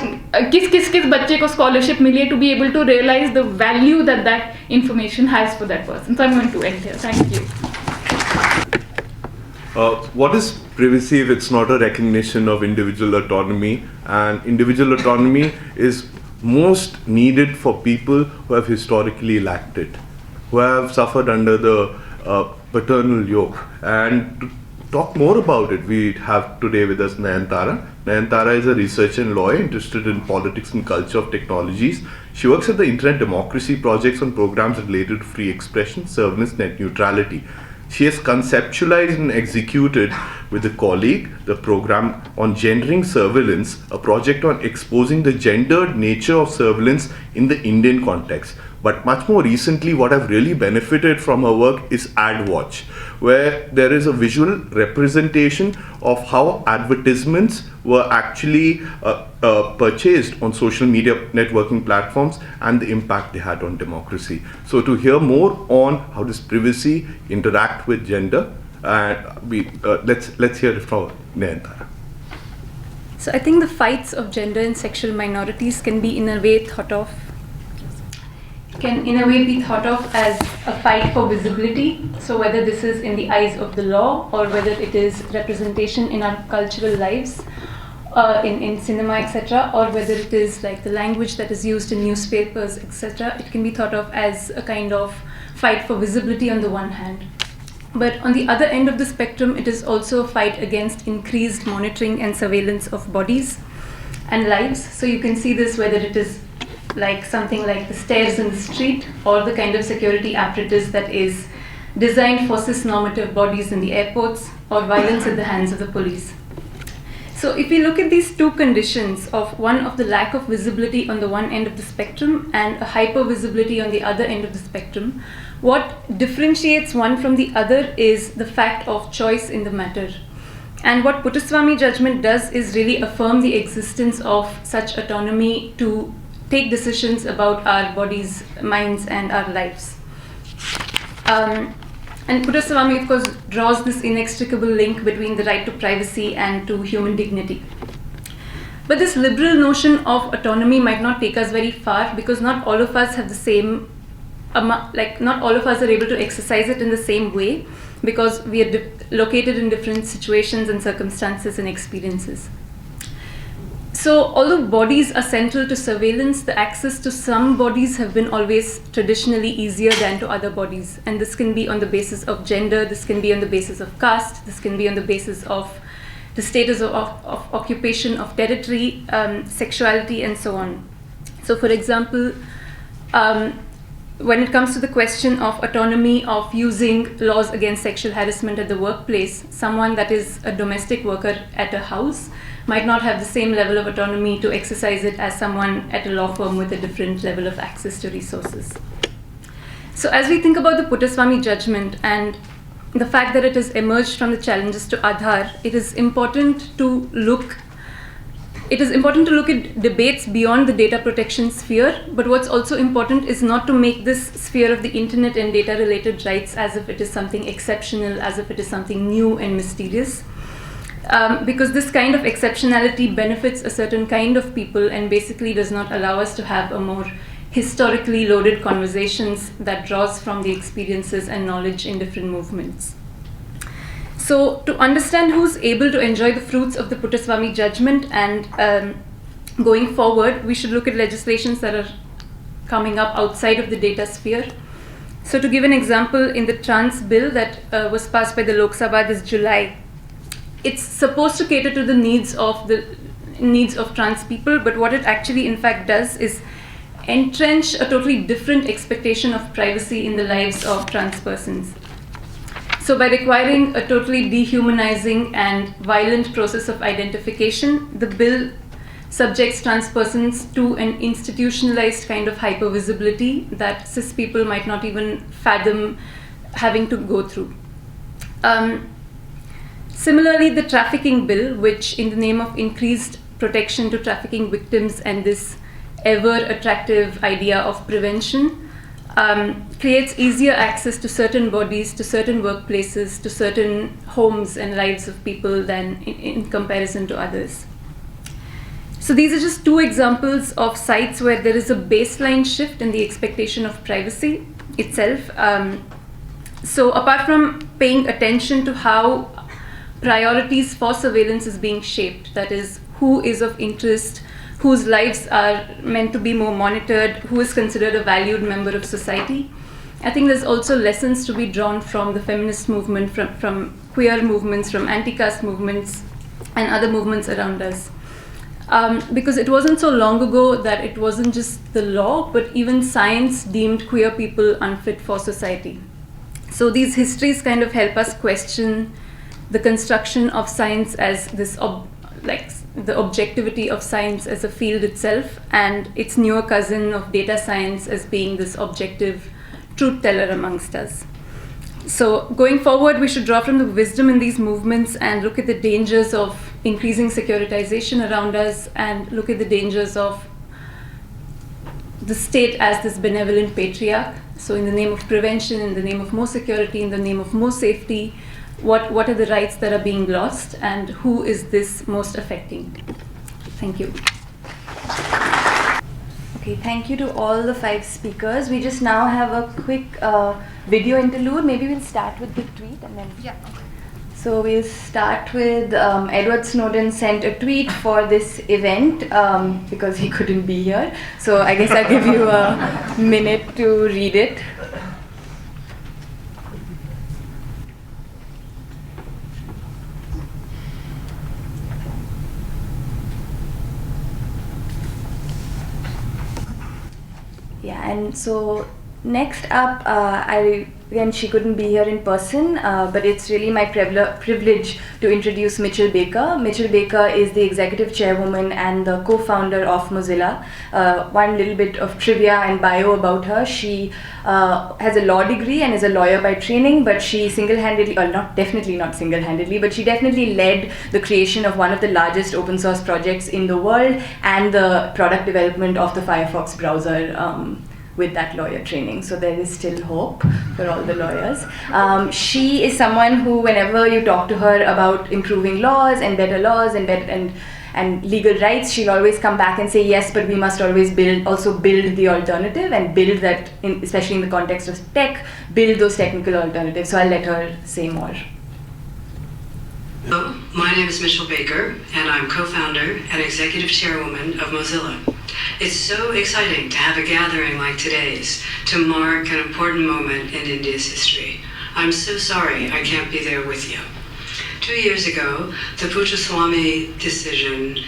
किस बच्चे को स्कॉलरशिप मिली है, to be able to realize the value that information has for that person. So I'm going to end here. Thank you. What is privacy if it's not a recognition of individual autonomy? And individual autonomy is most needed for people who have historically lacked it, who have suffered under the paternal yoke. And to talk more about it, we have today with us Nayantara. Nayantara is a researcher and lawyer interested in politics and culture of technologies. She works at the Internet Democracy Projects on programs related to free expression, serverless, net neutrality. She has conceptualized and executed with a colleague the program on gendering surveillance, a project on exposing the gendered nature of surveillance in the Indian context. But much more recently, what I've really benefited from her work is Ad Watch, where there is a visual representation of how advertisements were actually purchased on social media networking platforms and the impact they had on democracy. So to hear more on how does privacy interact with gender, let's hear it from Nayantara. So I think the fights of gender and sexual minorities can in a way be thought of as a fight for visibility. So whether this is in the eyes of the law or whether it is representation in our cultural lives, in cinema, etc., or whether it is like the language that is used in newspapers, etc., it can be thought of as a kind of fight for visibility on the one hand. But on the other end of the spectrum, it is also a fight against increased monitoring and surveillance of bodies and lives. So you can see this whether it is like something like the stairs in the street or the kind of security apparatus that is designed for cis-normative bodies in the airports or violence at the hands of the police. So if we look at these two conditions of the lack of visibility on the one end of the spectrum and a hyper-visibility on the other end of the spectrum, what differentiates one from the other is the fact of choice in the matter. And what Puttaswamy judgment does is really affirm the existence of such autonomy to take decisions about our bodies, minds, and our lives. And Puttaswamy, of course, draws this inextricable link between the right to privacy and to human dignity. But this liberal notion of autonomy might not take us very far because not all of us have the same, not all of us are able to exercise it in the same way because we are located in different situations and circumstances and experiences. So although bodies are central to surveillance, the access to some bodies have been always traditionally easier than to other bodies. And this can be on the basis of gender, this can be on the basis of caste, this can be on the basis of the status of occupation of territory, sexuality, and so on. So for example, when it comes to the question of autonomy of using laws against sexual harassment at the workplace, someone that is a domestic worker at a house might not have the same level of autonomy to exercise it as someone at a law firm with a different level of access to resources. So as we think about the Puttaswamy judgment and the fact that it has emerged from the challenges to Aadhaar, it is important to look at debates beyond the data protection sphere, but what's also important is not to make this sphere of the internet and data-related rights as if it is something exceptional, as if it is something new and mysterious. Because this kind of exceptionality benefits a certain kind of people and basically does not allow us to have a more historically loaded conversations that draws from the experiences and knowledge in different movements. So to understand who's able to enjoy the fruits of the Puttaswamy judgment and going forward, we should look at legislations that are coming up outside of the data sphere. So to give an example, in the trans bill that was passed by the Lok Sabha this July, it's supposed to cater to the needs of trans people, but what it actually in fact does is entrench a totally different expectation of privacy in the lives of trans persons. So by requiring a totally dehumanizing and violent process of identification, the bill subjects trans persons to an institutionalized kind of hypervisibility that cis people might not even fathom having to go through. Similarly, the trafficking bill, which in the name of increased protection to trafficking victims and this ever attractive idea of prevention, creates easier access to certain bodies, to certain workplaces, to certain homes and lives of people than in comparison to others. So these are just two examples of sites where there is a baseline shift in the expectation of privacy itself. So apart from paying attention to how priorities for surveillance is being shaped, that is, who is of interest, whose lives are meant to be more monitored, who is considered a valued member of society, I think there's also lessons to be drawn from the feminist movement, from queer movements, from anti-caste movements, and other movements around us. Because it wasn't so long ago that it wasn't just the law, but even science deemed queer people unfit for society. So these histories kind of help us question the construction of science as this, the objectivity of science as a field itself, and its newer cousin of data science as being this objective truth teller amongst us. So going forward, we should draw from the wisdom in these movements and look at the dangers of increasing securitization around us, and look at the dangers of the state as this benevolent patriarch. So in the name of prevention, in the name of more security, in the name of more safety, what are the rights that are being lost, and who is this most affecting? Thank you. Okay, thank you to all the 5 speakers. We just now have a quick video interlude. Maybe we'll start with the tweet and then... Yeah. So we'll start with Edward Snowden sent a tweet for this event because he couldn't be here. So I guess I'll give you a minute to read it. Yeah, and so next up, again, she couldn't be here in person, but it's really my privilege to introduce Mitchell Baker. Mitchell Baker is the executive chairwoman and the co-founder of Mozilla. One little bit of trivia and bio about her. She has a law degree and is a lawyer by training, but she single-handedly, or definitely not single-handedly, but she definitely led the creation of one of the largest open source projects in the world and the product development of the Firefox browser with that lawyer training. So there is still hope for all the lawyers. She is someone who, whenever you talk to her about improving laws and better laws and legal rights, she'll always come back and say, yes, but we must always also build the alternative, and build that, especially in the context of tech, build those technical alternatives. So I'll let her say more. Hello, my name is Mitchell Baker, and I'm co-founder and executive chairwoman of Mozilla. It's so exciting to have a gathering like today's to mark an important moment in India's history. I'm so sorry I can't be there with you. 2 years ago, the Puchaswamy decision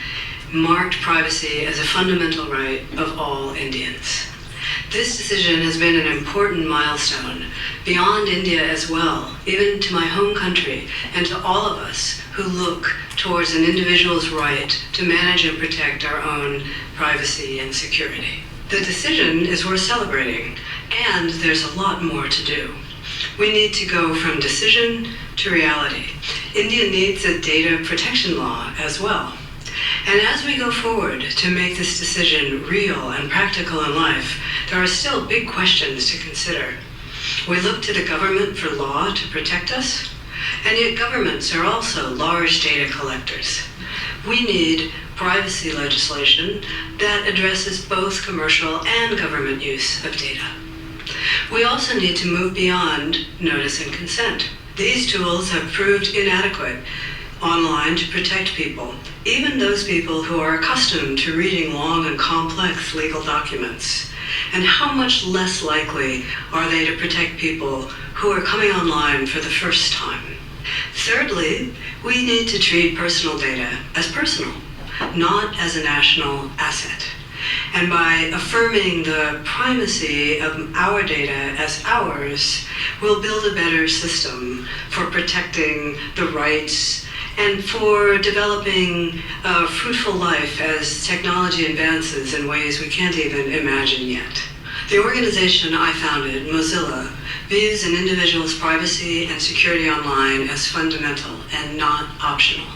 marked privacy as a fundamental right of all Indians. This decision has been an important milestone beyond India as well, even to my home country and to all of us who look towards an individual's right to manage and protect our own privacy and security. The decision is worth celebrating, and there's a lot more to do. We need to go from decision to reality. India needs a data protection law as well. And as we go forward to make this decision real and practical in life, there are still big questions to consider. We look to the government for law to protect us, and yet governments are also large data collectors. We need privacy legislation that addresses both commercial and government use of data. We also need to move beyond notice and consent. These tools have proved inadequate online to protect people, even those people who are accustomed to reading long and complex legal documents. And how much less likely are they to protect people who are coming online for the first time? Thirdly, we need to treat personal data as personal, not as a national asset. And by affirming the primacy of our data as ours, we'll build a better system for protecting the rights and for developing a fruitful life as technology advances in ways we can't even imagine yet. The organization I founded, Mozilla, views an individual's privacy and security online as fundamental and not optional.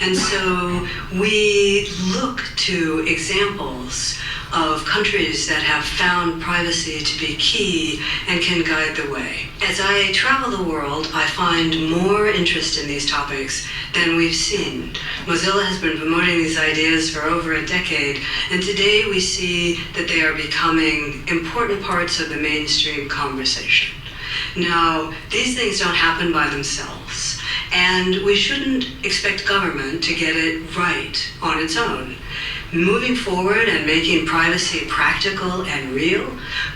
And so we look to examples of countries that have found privacy to be key and can guide the way. As I travel the world, I find more interest in these topics than we've seen. Mozilla has been promoting these ideas for over a decade, and today we see that they are becoming important parts of the mainstream conversation. Now, these things don't happen by themselves, and we shouldn't expect government to get it right on its own. Moving forward and making privacy practical and real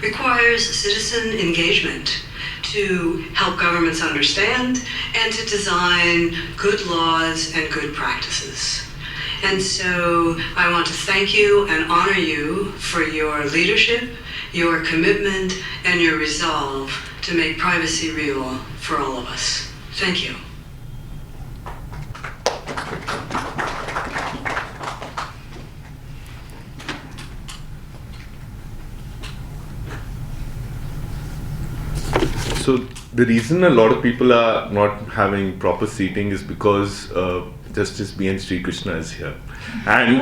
requires citizen engagement to help governments understand and to design good laws and good practices. And so I want to thank you and honor you for your leadership, your commitment, and your resolve to make privacy real for all of us. Thank you. So the reason a lot of people are not having proper seating is because Justice B. N. Srikrishna is here, and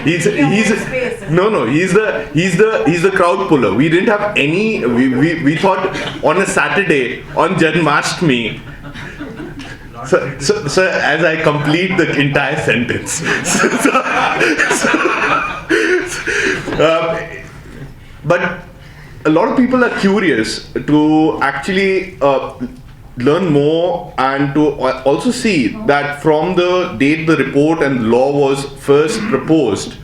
he's the crowd puller. We didn't have any. We thought on a Saturday on Janmashtami. So as I complete the entire sentence. But a lot of people are curious to actually learn more and to also see that from the date the report and law was first proposed,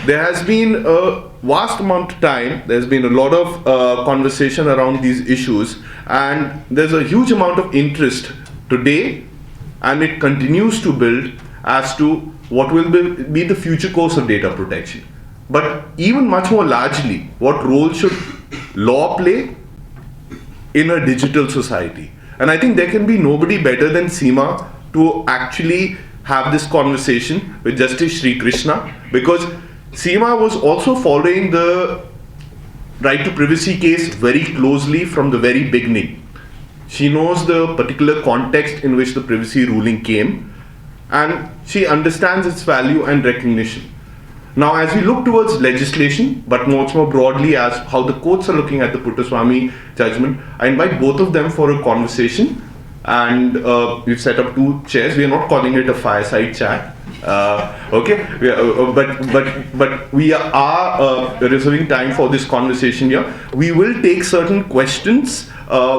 there has been a vast amount of time, there's been a lot of conversation around these issues, and there's a huge amount of interest today, and it continues to build as to what will be the future course of data protection. But even much more largely, what role should law play in a digital society? And I think there can be nobody better than Seema to actually have this conversation with Justice Srikrishna, because Seema was also following the right to privacy case very closely from the very beginning. She knows the particular context in which the privacy ruling came, and she understands its value and recognition. Now, as we look towards legislation, but much more broadly as how the courts are looking at the Puttaswamy judgment, I invite both of them for a conversation. And we've set up 2 chairs. We are not calling it a fireside chat. Okay, but we are reserving time for this conversation here. We will take certain questions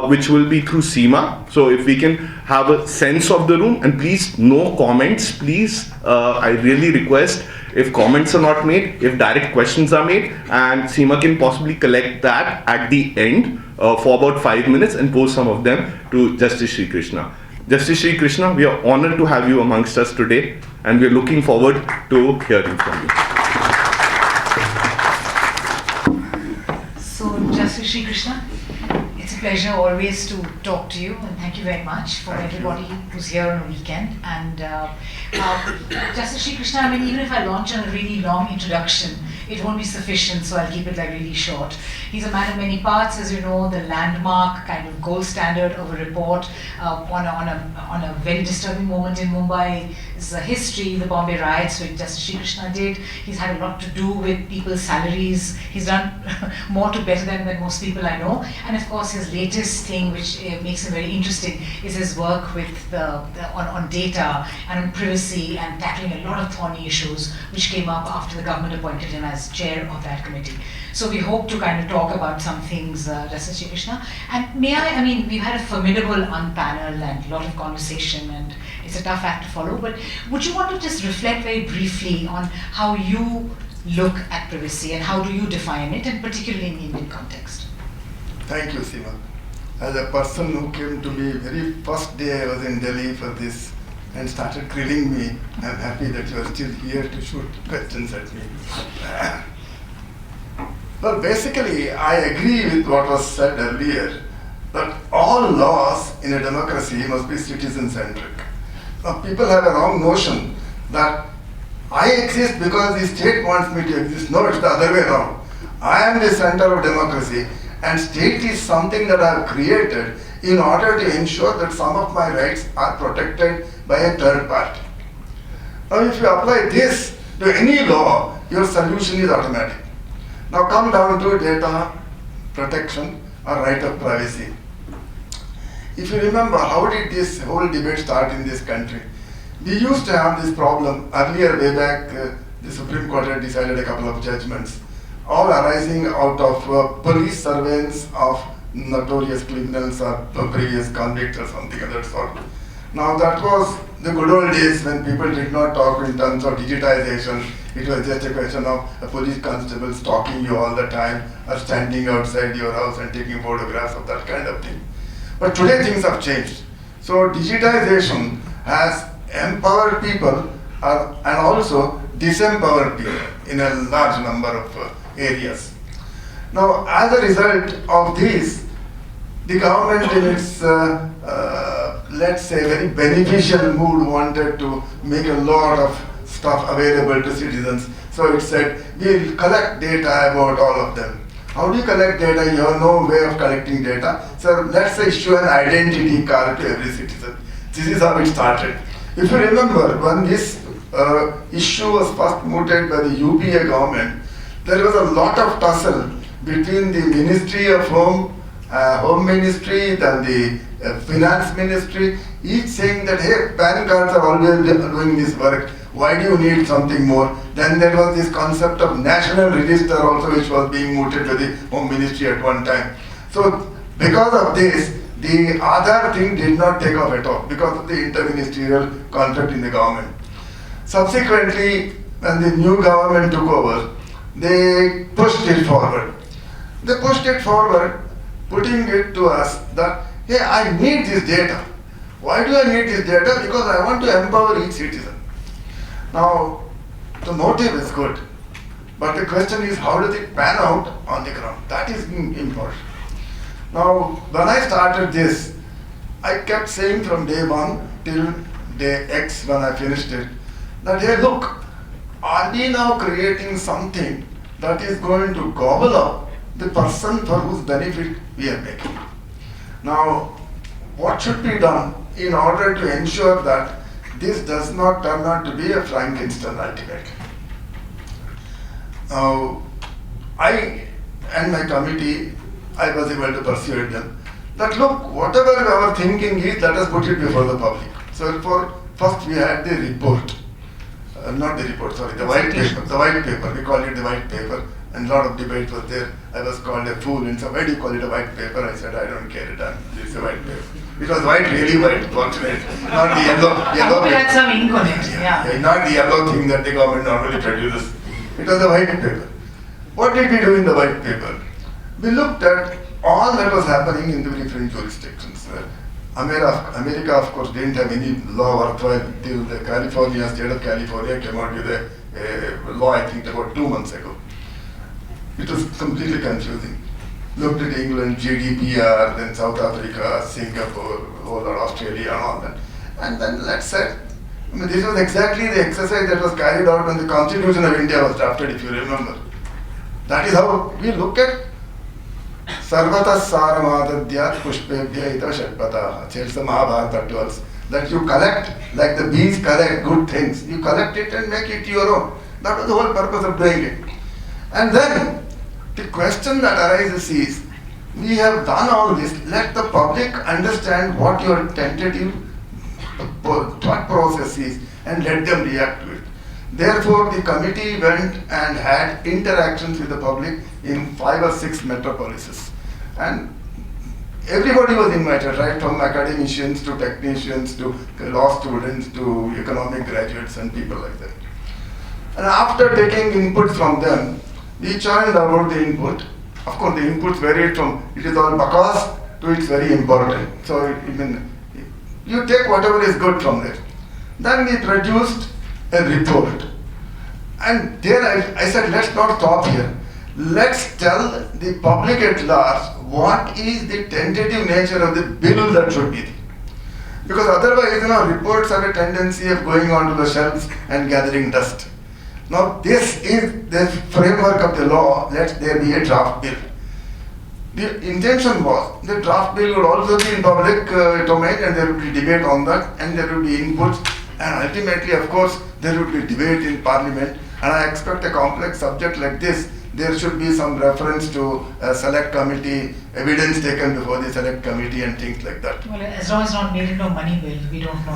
which will be through Seema. So if we can have a sense of the room, and please no comments, please. I really request, if comments are not made, if direct questions are made, and Seema can possibly collect that at the end for about 5 minutes and pose some of them to Justice Srikrishna. Justice Srikrishna, we are honored to have you amongst us today, and we are looking forward to hearing from you. So, Justice Srikrishna, it's a pleasure always to talk to you, and thank you very much for everybody who's here on a weekend. And Justice Srikrishna, I mean, even if I launch on a really long introduction, it won't be sufficient, so I'll keep it like really short. He's a man of many parts, as you know, the landmark, kind of gold standard of a report on a very disturbing moment in Mumbai. This is a history, the Bombay riots, which Justice Srikrishna did. He's had a lot to do with people's salaries. He's done more to better them than most people I know. And of course, his latest thing, which makes him very interesting, is his work with on data and on privacy and tackling a lot of thorny issues, which came up after the government appointed him as chair of that committee. So we hope to kind of talk about some things, Justice Srikrishna. And I mean, we've had a formidable unpanel and a lot of conversation, and it's a tough act to follow, but would you want to just reflect very briefly on how you look at privacy and how do you define it, and particularly in the Indian context? Thank you, Seema. As a person who came to me very first day I was in Delhi for this and started grilling me, I'm happy that you are still here to shoot questions at me. Well, basically, I agree with what was said earlier, that all laws in a democracy must be citizen-centric. Now, people have a wrong notion that I exist because the state wants me to exist. No, it's the other way around. I am the center of democracy, and state is something that I have created in order to ensure that some of my rights are protected by a third party. Now, if you apply this to any law, your solution is automatic. Now come down to data protection or right of privacy. If you remember, how did this whole debate start in this country? We used to have this problem earlier, way back, the Supreme Court had decided a couple of judgments, all arising out of police surveillance of notorious criminals or previous convicts or something of that sort. Now that was the good old days when people did not talk in terms of digitization. It was just a question of a police constable stalking you all the time or standing outside your house and taking photographs of that kind of thing. But today things have changed. So digitization has empowered people and also disempowered people in a large number of areas. Now, as a result of this, the government in its, let's say, very beneficial mood wanted to make a lot of stuff available to citizens. So it said, we'll collect data about all of them. How do you collect data? You have no way of collecting data. So let's issue an identity card to every citizen. This is how it started. If you remember, when this issue was first mooted by the UPA government, there was a lot of tussle between the Ministry of Home Ministry and the Finance Ministry, each saying that, hey, PAN cards are always doing this work. Why do you need something more? Then there was this concept of national register also, which was being mooted by the Home Ministry at one time. So because of this, the Aadhaar thing did not take off at all because of the interministerial conflict in the government. Subsequently, when the new government took over, they pushed it forward. They pushed it forward, putting it to us that, hey, I need this data. Why do I need this data? Because I want to empower each citizen. Now, the motive is good, but the question is, how does it pan out on the ground? That is important. Now, when I started this, I kept saying from day one till day X when I finished it, that, hey, look, are we now creating something that is going to gobble up the person for whose benefit we are making? Now, what should be done in order to ensure that this does not turn out to be a Frankenstein ultimately? Now, I and my committee, I was able to persuade them that, look, whatever our thinking is, let us put it before the public. So first we had the report, the white paper. The white paper, we call it the white paper, and a lot of debate was there. I was called a fool, and so why do you call it a white paper? I said, I don't care, it's a white paper. It was white, really white, fortunately, not the yellow. I had some ink on it, yeah. Not the yellow thing that the government normally produces. It was the white paper. What did we do in the white paper? We looked at all that was happening in the different jurisdictions. America, of course, didn't have any law worthwhile till the state of California came out with a law, I think, about 2 months ago. It was completely confusing. Looked at England, GDPR, then South Africa, Singapore, Australia, and all that. And then let's say, this was exactly the exercise that was carried out when the Constitution of India was drafted, if you remember. That is how we look at Sarvata Saramadhadyat Pushpebhya Ita Shatpataha. It's the Mahabharata to us. That you collect, like the bees collect good things, you collect it and make it your own. That was the whole purpose of doing it. And then, the question that arises is, we have done all this, let the public understand what your tentative thought process is and let them react to it. Therefore, the committee went and had interactions with the public in 5 or 6 metropolises. And everybody was invited, right from academicians to technicians to law students to economic graduates and people like that. And after taking input from them, we churned about the input. Of course, the inputs varied from it is all because to it's very important. So you take whatever is good from there. Then we produced a report. And there I said, let's not stop here. Let's tell the public at large what is the tentative nature of the bill that should be there. Because otherwise, reports have a tendency of going onto the shelves and gathering dust. Now, this is the framework of the law. Let there be a draft bill. The intention was the draft bill would also be in public domain, and there would be debate on that, and there would be inputs, and ultimately, of course, there would be debate in Parliament. And I expect a complex subject like this, there should be some reference to a select committee, evidence taken before the select committee, and things like that. Well, as long as it's not made into a money bill, we don't know.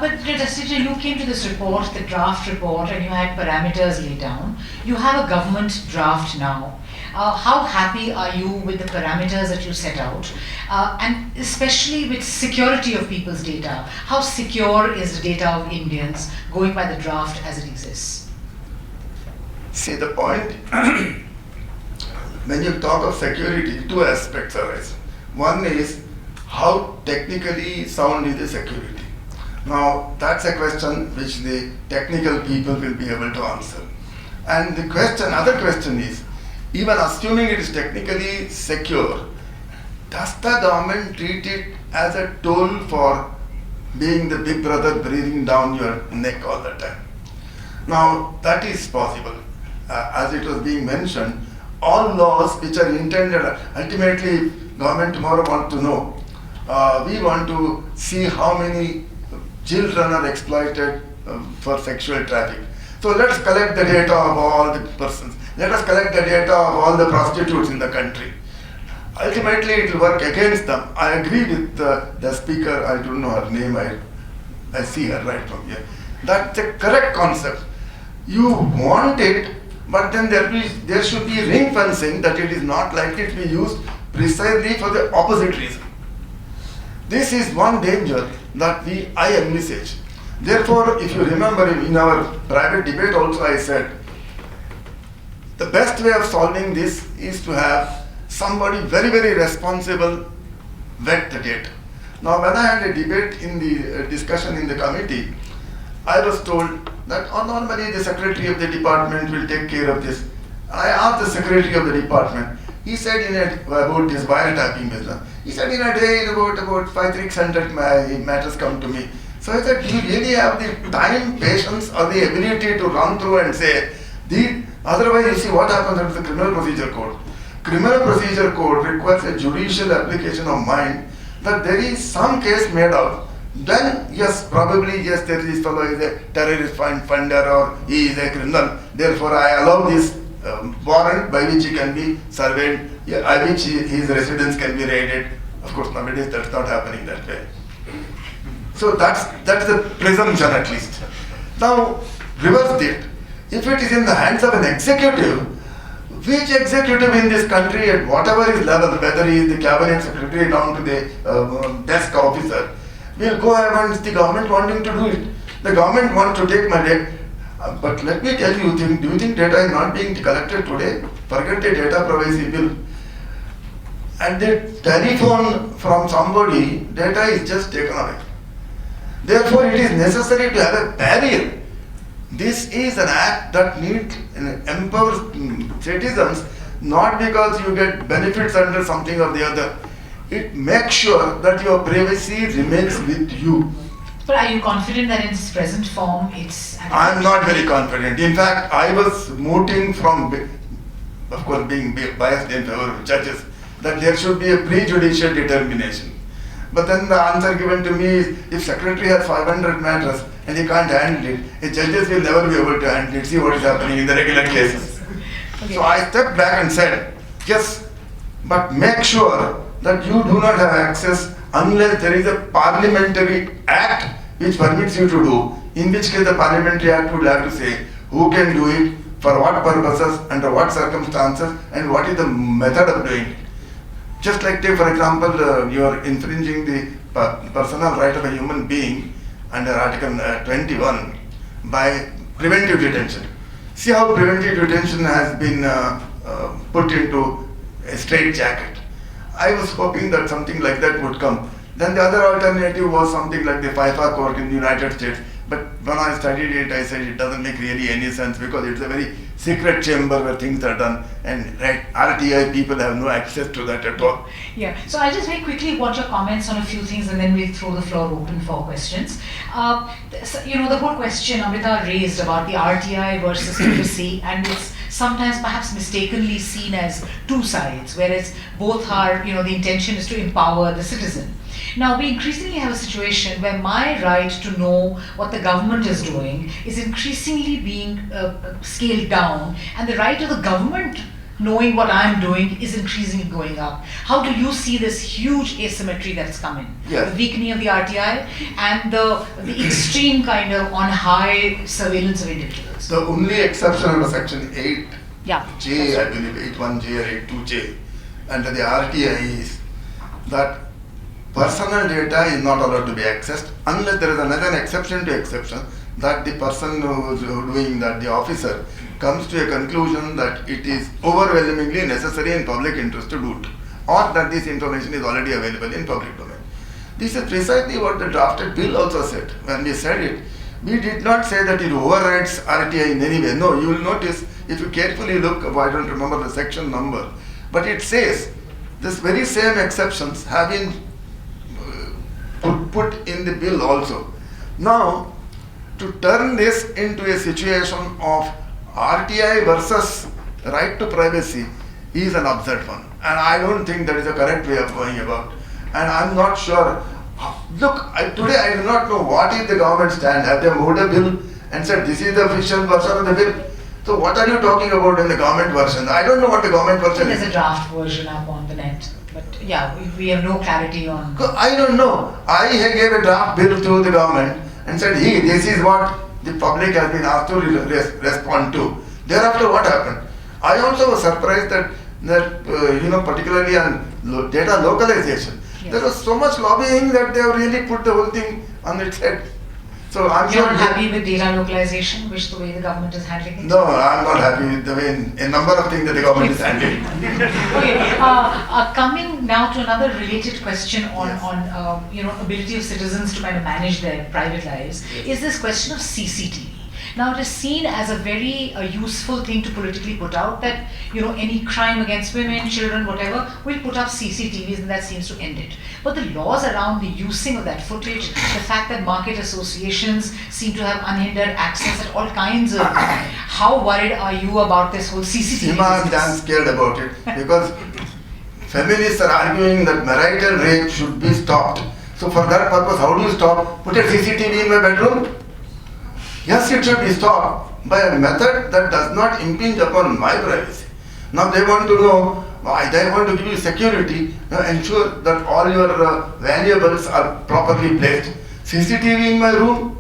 But Justice, you came to this report, the draft report, and you had parameters laid down. You have a government draft now. How happy are you with the parameters that you set out, and especially with security of people's data? How secure is the data of Indians going by the draft as it exists? See, the point, when you talk of security, 2 aspects arise. One is, how technically sound is the security? Now, that's a question which the technical people will be able to answer. And the other question is, even assuming it is technically secure, does the government treat it as a toll for being the big brother breathing down your neck all the time? Now, that is possible. As it was being mentioned, all laws which are intended, ultimately government tomorrow want to know, we want to see how many children are exploited for sexual trafficking. So let's collect the data of all the persons. Let us collect the data of all the prostitutes in the country. Ultimately, it will work against them. I agree with the speaker, I don't know her name, I see her right from here. That's a correct concept. You want it, but then there should be ring fencing that it is not likely to be used precisely for the opposite reason. This is one danger that I envisage. Therefore, if you remember in our private debate also I said, the best way of solving this is to have somebody very, very responsible vet the data. Now, when I had a debate in the discussion in the committee, I was told that normally the secretary of the department will take care of this. I asked the secretary of the department. He said about this wiretapping business. He said in a day about 500-600 matters come to me. So I said, do you really have the time, patience, or the ability to run through and say, otherwise you see what happens under the criminal procedure code. Criminal procedure code requires a judicial application of mind that there is some case made out. Then yes, probably yes, this fellow is a terrorist funder or he is a criminal. Therefore, I allow this warrant by which he can be surveyed, by which his residence can be raided. Of course, nowadays that's not happening that way. So that's the presumption at least. Now, reverse it. If it is in the hands of an executive, which executive in this country at whatever his level, whether he is the cabinet secretary down to the desk officer, will go against the government wanting to do it. The government wants to take my data. But let me tell you, do you think data is not being collected today? Forget the data privacy bill. And the telephone from somebody, data is just taken away. Therefore, it is necessary to have a barrier. This is an act that empowers citizens, not because you get benefits under something or the other. It makes sure that your privacy remains with you. But are you confident that in its present form it's... I'm not very confident. In fact, I was mooting from, of course, being biased in favor of judges, that there should be a prejudicial determination. But then the answer given to me is, if secretary has 500 matters and he can't handle it, the judges will never be able to handle it. See what is happening in the regular cases. Okay. So I stepped back and said, yes, but make sure that you do not have access unless there is a parliamentary act which permits you to do, in which case the parliamentary act would have to say who can do it, for what purposes, under what circumstances, and what is the method of doing it. Just like, for example, you are infringing the personal right of a human being under Article 21 by preventive detention. See how preventive detention has been put into a straitjacket. I was hoping that something like that would come. Then the other alternative was something like the FIFA court in the United States. But when I studied it, I said it doesn't make really any sense because it's a very secret chamber where things are done, and RTI people have no access to that at all. Yeah, so I'll just very quickly want your comments on a few things and then we'll throw the floor open for questions. The whole question Amrita raised about the RTI versus privacy, and it's sometimes perhaps mistakenly seen as two sides, whereas both are, the intention is to empower the citizen. Now, we increasingly have a situation where my right to know what the government is doing is increasingly being scaled down, and the right of the government knowing what I'm doing is increasingly going up. How do you see this huge asymmetry that's coming? Yes. The weakening of the RTI and the extreme kind of on high surveillance of individuals. The only exception under Section 8J, Yeah. I believe 81J or 82J, under the RTI is that personal data is not allowed to be accessed unless there is another exception to exception, that the person who is doing that, the officer, comes to a conclusion that it is overwhelmingly necessary in public interest to do it, or that this information is already available in public domain. This is precisely what the drafted bill also said. When we said it, we did not say that it overrides RTI in any way. No, you will notice, if you carefully look, I don't remember the section number, but it says this very same exceptions have been put in the bill also. Now, to turn this into a situation of RTI versus right to privacy is an absurd one. And I don't think that is the correct way of going about. And I'm not sure. Look, today I do not know what is the government stand. Have they moved a bill and said this is the official version of the bill? So what are you talking about in the government version? I don't know what the government version is. There's a draft version up on the net. But yeah, we have no clarity on. I don't know. I gave a draft bill to the government and said, hey, this is what the public has been asked to respond to. Thereafter, what happened? I also was surprised that particularly on data localization, yes, there was so much lobbying that they have really put the whole thing on its head. So I'm You're sure. not happy with data localization, which the way the government is handling it? No, I'm not happy with the way a number of things that the government is handling. Okay, coming now to another related question on ability of citizens to kind of manage their private lives, is this question of CCTV. Now, it is seen as a very useful thing to politically put out that, any crime against women, children, whatever, we'll put up CCTVs and that seems to end it. But the laws around the using of that footage, the fact that market associations seem to have unhindered access at all kinds of, how worried are you about this whole CCTV I'm damn scared about it because feminists are arguing that marital rape should be stopped. So for that purpose, how do you stop? Put a CCTV in my bedroom? Yes, it should be stopped by a method that does not impinge upon my privacy. Now they want to know, they want to give you security, ensure that all your valuables are properly placed. CCTV in my room?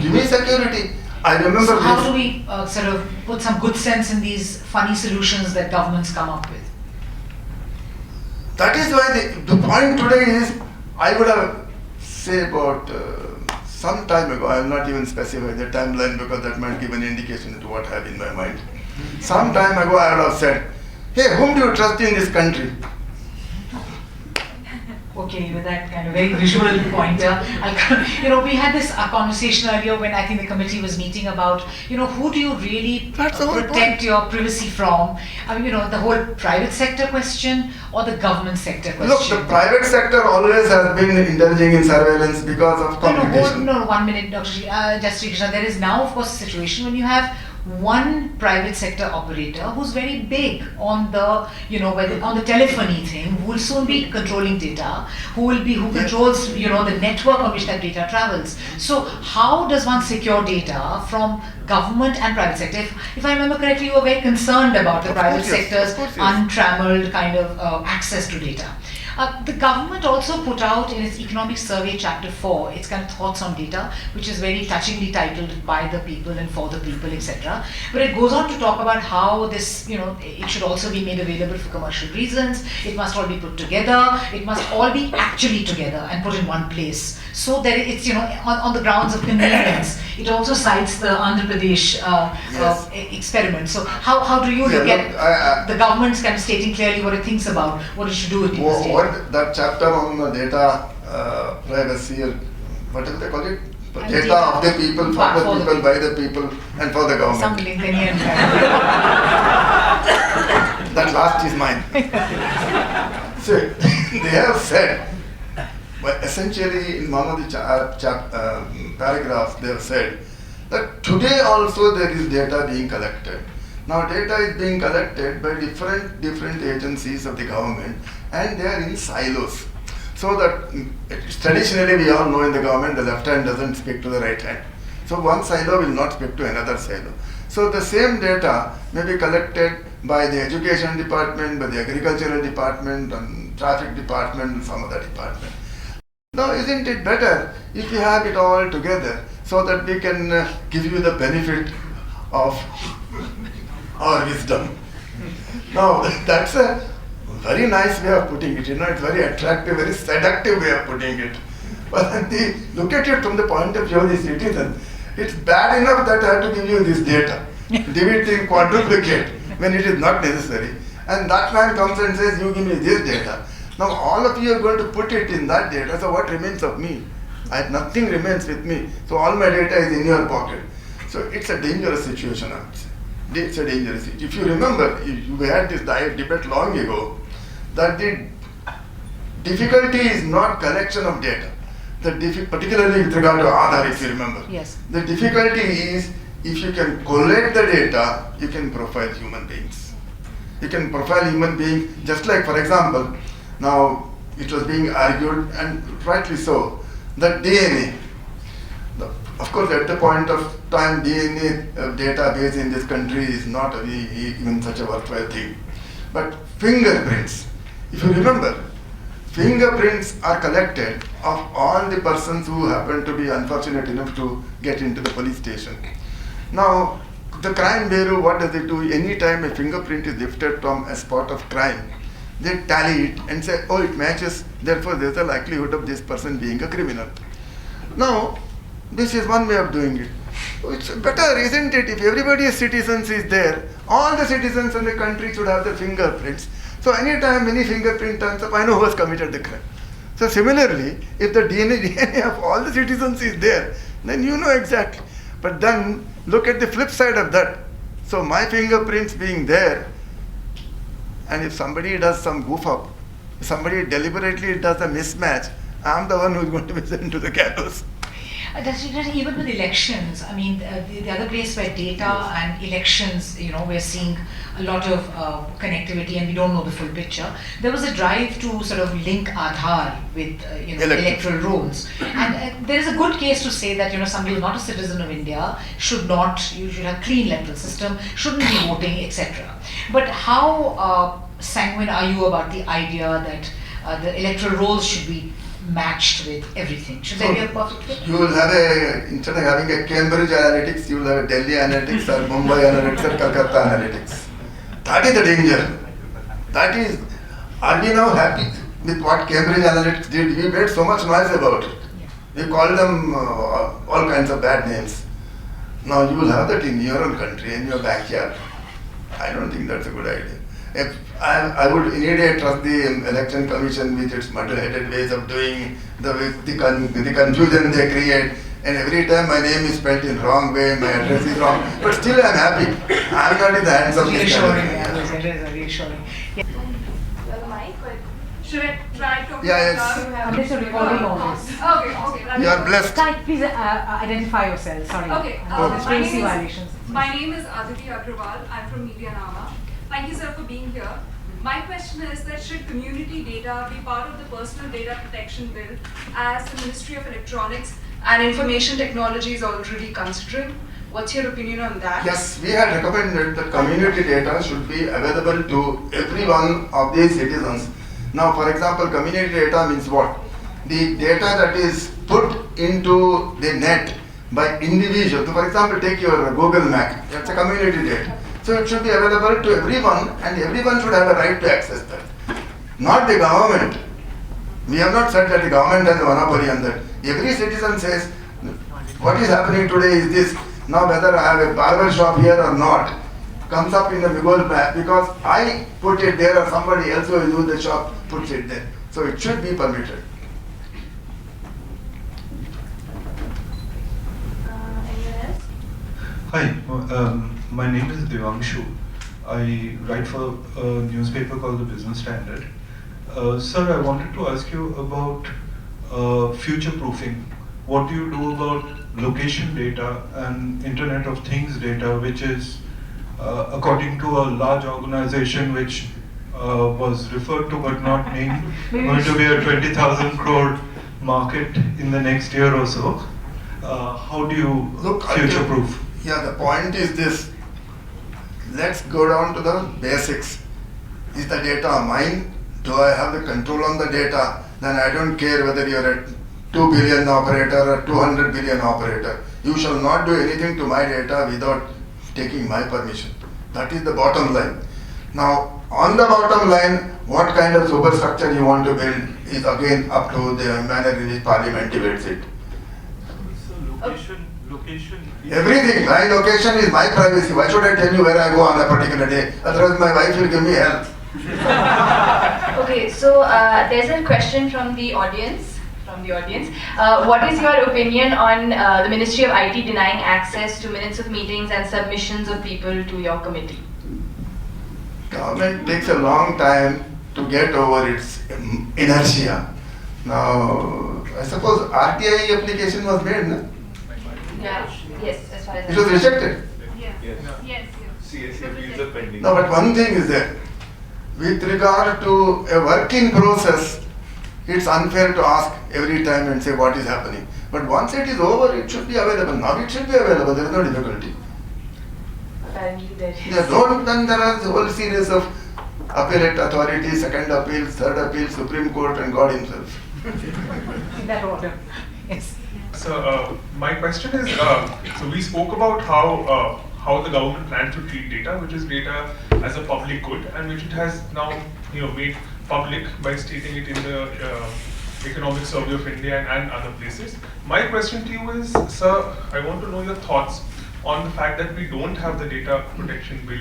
Give me security. I remember So how this. do we sort of put some good sense in these funny solutions that governments come up with? That is why the point today is, I would have say about some time ago, I am not even specifying the timeline because that might give an indication into what I have in my mind. Some time ago I would have said, hey, whom do you trust in this country? Okay, with that kind of very visual pointer, we had this conversation earlier when I think the committee was meeting about, who do you really That's the whole protect point. your privacy from? I mean, the whole private sector question or the government sector question? Look, the private sector always has been indulging in surveillance because of competition. No, 1 minute, Dr. Srikrishna. There is now, of course, a situation when you have one private sector operator who's very big on the, on the telephony thing, who will soon be controlling data, who controls, the network on which that data travels. So how does one secure data from government and private sector? If I remember correctly, you were very concerned about the private sector's untrammeled kind of access to data. The government also put out in its economic survey chapter 4 its kind of thoughts on data, which is very touchingly titled by the people and for the people, etc. But it goes on to talk about how this, it should also be made available for commercial reasons. It must all be put together. It must all be actually together and put in one place, so that it's on the grounds of convenience. It also cites the Andhra Pradesh experiment. So how do you look at the government's kind of stating clearly what it thinks about what it should do with people's data? That chapter on data privacy, whatever they call it, And data of the people, for the people, by the people, and for the government. Some Lincolnian That last is mine. So they have said, but essentially in one of the paragraphs, they have said that today also there is data being collected. Now data is being collected by different agencies of the government, and they are in silos. So that traditionally we all know in the government the left hand doesn't speak to the right hand. So one silo will not speak to another silo. So the same data may be collected by the education department, by the agricultural department, and traffic department, and some other department. Now isn't it better if we have it all together so that we can give you the benefit of our wisdom? Now that's a very nice way of putting it, it's very attractive, very seductive way of putting it. But look at it from the point of view of the citizen. It's bad enough that I have to give you this data. Give it in quadruplicate when it is not necessary. And that man comes and says, you give me this data. Now all of you are going to put it in that data, so what remains of me? Nothing remains with me. So all my data is in your pocket. So it's a dangerous situation, I would say. It's a dangerous situation. If you remember, we had this debate long ago, that the difficulty is not collection of data. Particularly with regard to Aadhaar, if you remember. Yes. The difficulty is if you can collect the data, you can profile human beings. You can profile human beings just like, for example, now it was being argued, and rightly so, that DNA. Of course, at the point of time, DNA database in this country is not even such a worthwhile thing. But fingerprints, if you remember, fingerprints are collected of all the persons who happen to be unfortunate enough to get into the police station. Now, the crime bureau, what does it do? Anytime a fingerprint is lifted from a spot of crime, they tally it and say, oh, it matches, therefore there's a likelihood of this person being a criminal. Now, this is one way of doing it. It's better, isn't it, if everybody's citizens is there, all the citizens in the country should have their fingerprints. So anytime any fingerprint turns up, I know who has committed the crime. So similarly, if the DNA of all the citizens is there, then you know exactly. But then look at the flip side of that. So my fingerprints being there, and if somebody does some goof up, somebody deliberately does a mismatch, I'm the one who's going to be sent to the gallows. Even with elections, I mean, the other place where data and elections, we're seeing a lot of connectivity and we don't know the full picture. There was a drive to sort of link Aadhaar with, electoral rolls. And there is a good case to say that, somebody who's not a citizen of India you should have clean electoral system, shouldn't be voting, etc. But how sanguine are you about the idea that the electoral rolls should be matched with everything? Should there be a perfect fit? You will have instead of having a Cambridge analytics, you will have a Delhi analytics or Mumbai analytics or Calcutta analytics. That is the danger. That is, are we now happy with what Cambridge analytics did? We made so much noise about it. We called them all kinds of bad names. Now you will have that in your own country, in your backyard. I don't think that's a good idea. If I would any day trust the election commission with its muddle-headed ways of doing the confusion they create, and every time my name is spelled in wrong way, my address is wrong, but still I'm happy. I'm not in the hands of this kind of Reassuring. Should I try to? Yeah, This is recording all this. Okay. You are blessed. Please identify yourself. Sorry. Okay. Privacy violations. My name is Aditi Agrawal. I'm from Media Nama. Thank you, sir, for being here. My question is that should community data be part of the personal data protection bill as the Ministry of Electronics and Information Technology is already considering? What's your opinion on that? Yes, we had recommended that community data should be available to every one of these citizens. Now, for example, community data means what? The data that is put into the net by individuals. So for example, take your Google Map. That's a community data. So it should be available to everyone, and everyone should have a right to access that. Not the government. We have not said that the government has a monopoly on that. Every citizen says, what is happening today is this. Now whether I have a barber shop here or not, comes up in the Google Map because I put it there or somebody else who will use the shop puts it there. So it should be permitted. Anyone else? Hi, my name is Devangshu. I write for a newspaper called the Business Standard. Sir, I wanted to ask you about future proofing. What do you do about location data and Internet of Things data, which is, according to a large organization which was referred to but not named, going to be a 20,000 crore market in the next year or so? How do you future proof? Yeah, the point is this. Let's go down to the basics. Is the data mine? Do I have the control on the data? Then I don't care whether you're a 2 billion operator or 200 billion operator. You shall not do anything to my data without taking my permission. That is the bottom line. Now, on the bottom line, what kind of superstructure you want to build is again up to the manner in which Parliament debates it. So location. Everything. My location is my privacy. Why should I tell you where I go on a particular day? Otherwise my wife will give me hell. Okay, so there's a question from the audience. What is your opinion on the Ministry of IT denying access to minutes of meetings and submissions of people to your committee? Government takes a long time to get over its inertia. Now, I suppose RTI application was made, no? Yeah. Yes, as far as It was rejected. Yes. CSA are pending. No, but one thing is there. With regard to a working process, it's unfair to ask every time and say what is happening. But once it is over, it should be available. Now it should be available. There is no difficulty. Apparently there is. Then there are a whole series of appellate authorities, second appeal, third appeal, Supreme Court, and God himself. In that order. Yes. So my question is, so we spoke about how the government plans to treat data, which is data as a public good, and which it has now made public by stating it in the Economic Survey of India and other places. My question to you is, sir, I want to know your thoughts on the fact that we don't have the data protection bill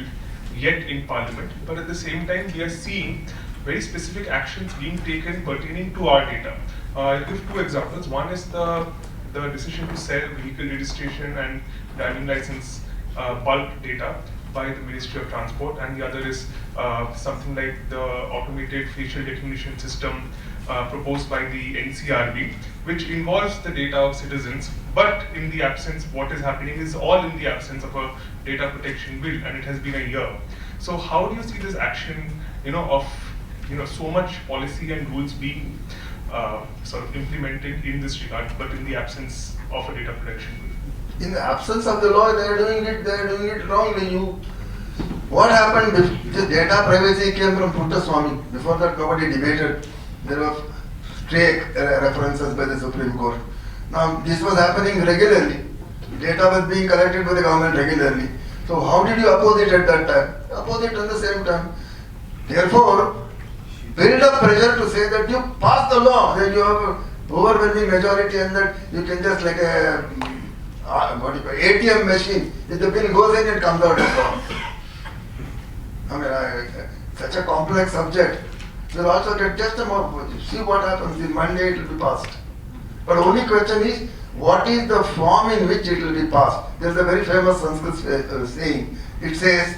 yet in Parliament, but at the same time we are seeing very specific actions being taken pertaining to our data. I'll give two examples. One is the decision to sell vehicle registration and driving license bulk data by the Ministry of Transport, and the other is something like the automated facial recognition system proposed by the NCRB, which involves the data of citizens, but in the absence, what is happening is all in the absence of a data protection bill, and it has been a year. So how do you see this action, of so much policy and rules being sort of implemented in this regard, but in the absence of a data protection bill? In the absence of the law, they are doing it wrongly. What happened? The data privacy came from Swami. Before that, nobody debated. There were stray references by the Supreme Court. Now, this was happening regularly. Data was being collected by the government regularly. So, how did you oppose it at that time? Oppose it at the same time. Therefore, build up pressure to say that you pass the law, that you have overwhelming majority, and that you can just like a ATM machine. If the bill goes in, it comes out as law. Such a complex subject. We'll also get just a more, see what happens. In Monday it will be passed. But only question is, what is the form in which it will be passed? There's a very famous Sanskrit saying. It says,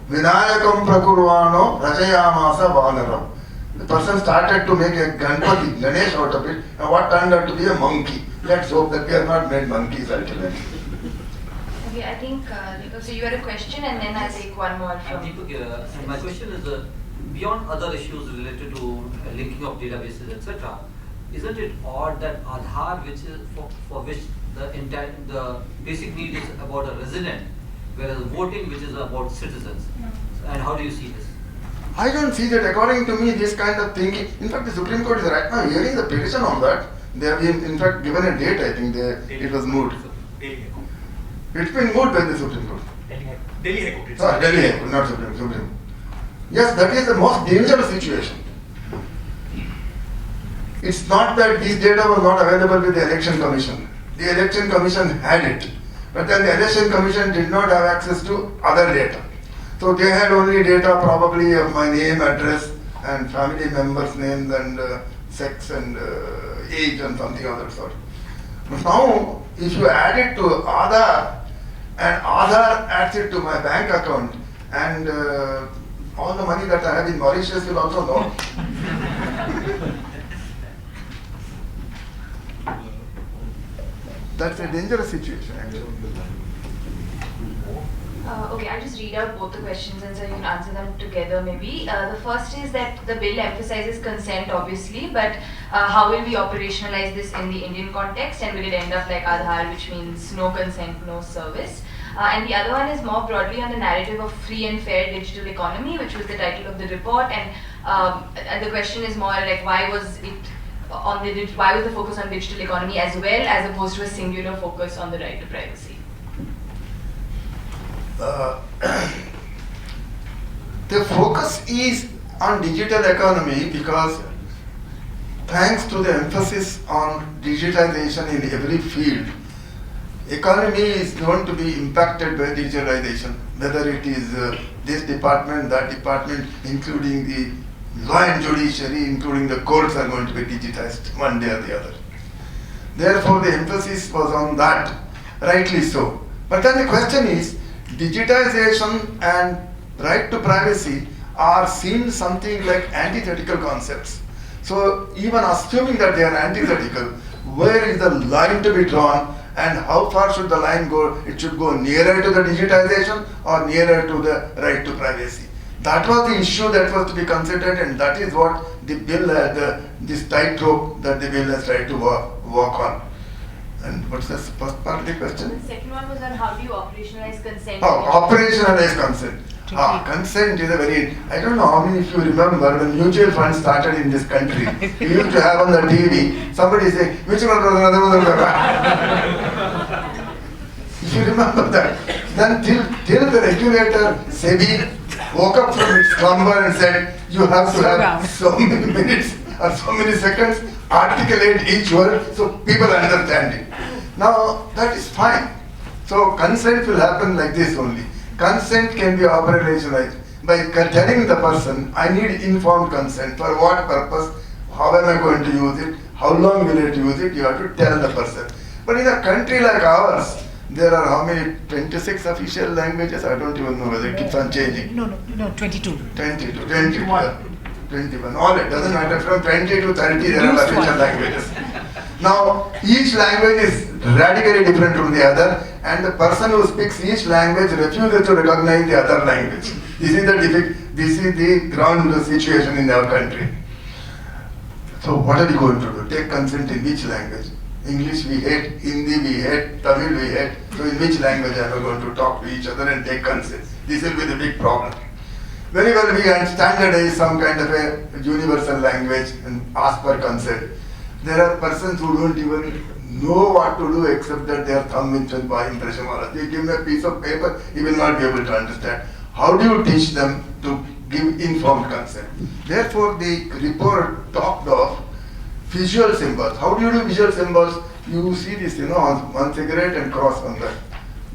Vinayakam prakurvano rachayamasa vanaram. The person started to make a Ganpati, Ganesh out of it, and what turned out to be a monkey. Let's hope that we are not made monkeys ultimately. Okay, I think, so you had a question, and then I'll take one more from... And my question is, beyond other issues related to linking of databases, etc., isn't it odd that Aadhaar, which is for which the basic need is about a resident, whereas voting, which is about citizens? And how do you see this? I don't see that. According to me, this kind of thinking, in fact, the Supreme Court is right now hearing the petition on that. They have been, in fact, given a date. I think it was moved. It's been moved by the Supreme Court. Delhi High Court. Sorry, Delhi High Court, not Supreme. Yes, that is the most dangerous situation. It's not that this data was not available with the Election Commission. The Election Commission had it. But then the Election Commission did not have access to other data. So they had only data probably of my name, address, and family members' names, and sex, and age, and something other sort. But now, if you add it to Aadhaar, and Aadhaar adds it to my bank account, and all the money that I have in Mauritius will also know. That's a dangerous situation, actually. Okay, I'll just read out both the questions and so you can answer them together maybe. The first is that the bill emphasizes consent obviously, but how will we operationalize this in the Indian context, and will it end up like Aadhaar, which means no consent, no service? And the other one is more broadly on the narrative of free and fair digital economy, which was the title of the report, and the question is more like why was the focus on digital economy as well as opposed to a singular focus on the right to privacy? The focus is on digital economy because thanks to the emphasis on digitization in every field, economy is going to be impacted by digitalization, whether it is this department, that department, including the law and judiciary, including the courts are going to be digitized one day or the other. Therefore, the emphasis was on that, rightly so. But then the question is, digitization and right to privacy are seen something like antithetical concepts. So even assuming that they are antithetical, where is the line to be drawn and how far should the line go? It should go nearer to the digitization or nearer to the right to privacy. That was the issue that was to be considered, and that is what the bill, this tightrope that the bill has tried to walk on. And what's the first part of the question? The second one was on how do you operationalize consent? Oh, operationalize consent. Consent is a very, I don't know how many of you remember when mutual funds started in this country. We used to have on the TV, somebody say, mutual fund. If you remember that, then till the regulator, SEBI, woke up from its slumber and said, you have to have so many minutes or so many seconds, articulate each word so people understand it. Now, that is fine. So, consent will happen like this only. Consent can be operationalized by telling the person, I need informed consent. For what purpose? How am I going to use it? How long will it use it? You have to tell the person. But in a country like ours, there are how many? 26 official languages? I don't even know whether it keeps on changing. No, 22. 21. All it doesn't matter. From 20 to 30, there are official languages. Now, each language is radically different from the other, and the person who speaks each language refuses to recognize the other language. This is the ground situation in our country. So, what are we going to do? Take consent in which language? English we hate, Hindi we hate, Tamil we hate. So, in which language are we going to talk to each other and take consent? This will be the big problem. Very well, we can standardize some kind of a universal language and ask for consent. There are persons who don't even know what to do except that their thumb impression. You give him a piece of paper, he will not be able to understand. How do you teach them to give informed consent? Therefore, the report talked of visual symbols. How do you do visual symbols? You see this, on one cigarette and cross on that.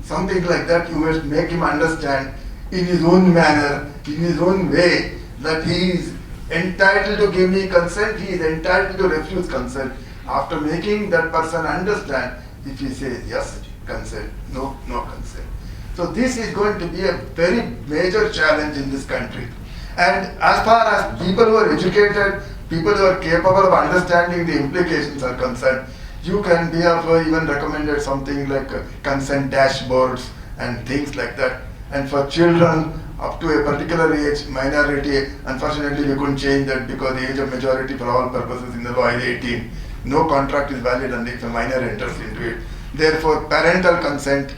Something like that, you must make him understand in his own manner, in his own way, that he is entitled to give me consent, he is entitled to refuse consent. After making that person understand, if he says yes, consent, no consent. So this is going to be a very major challenge in this country. And as far as people who are educated, people who are capable of understanding the implications are concerned, you can be of even recommended something like consent dashboards and things like that. And for children up to a particular age, minority, unfortunately we couldn't change that because the age of majority for all purposes in the law is 18. No contract is valid unless if a minor enters into it. Therefore, parental consent,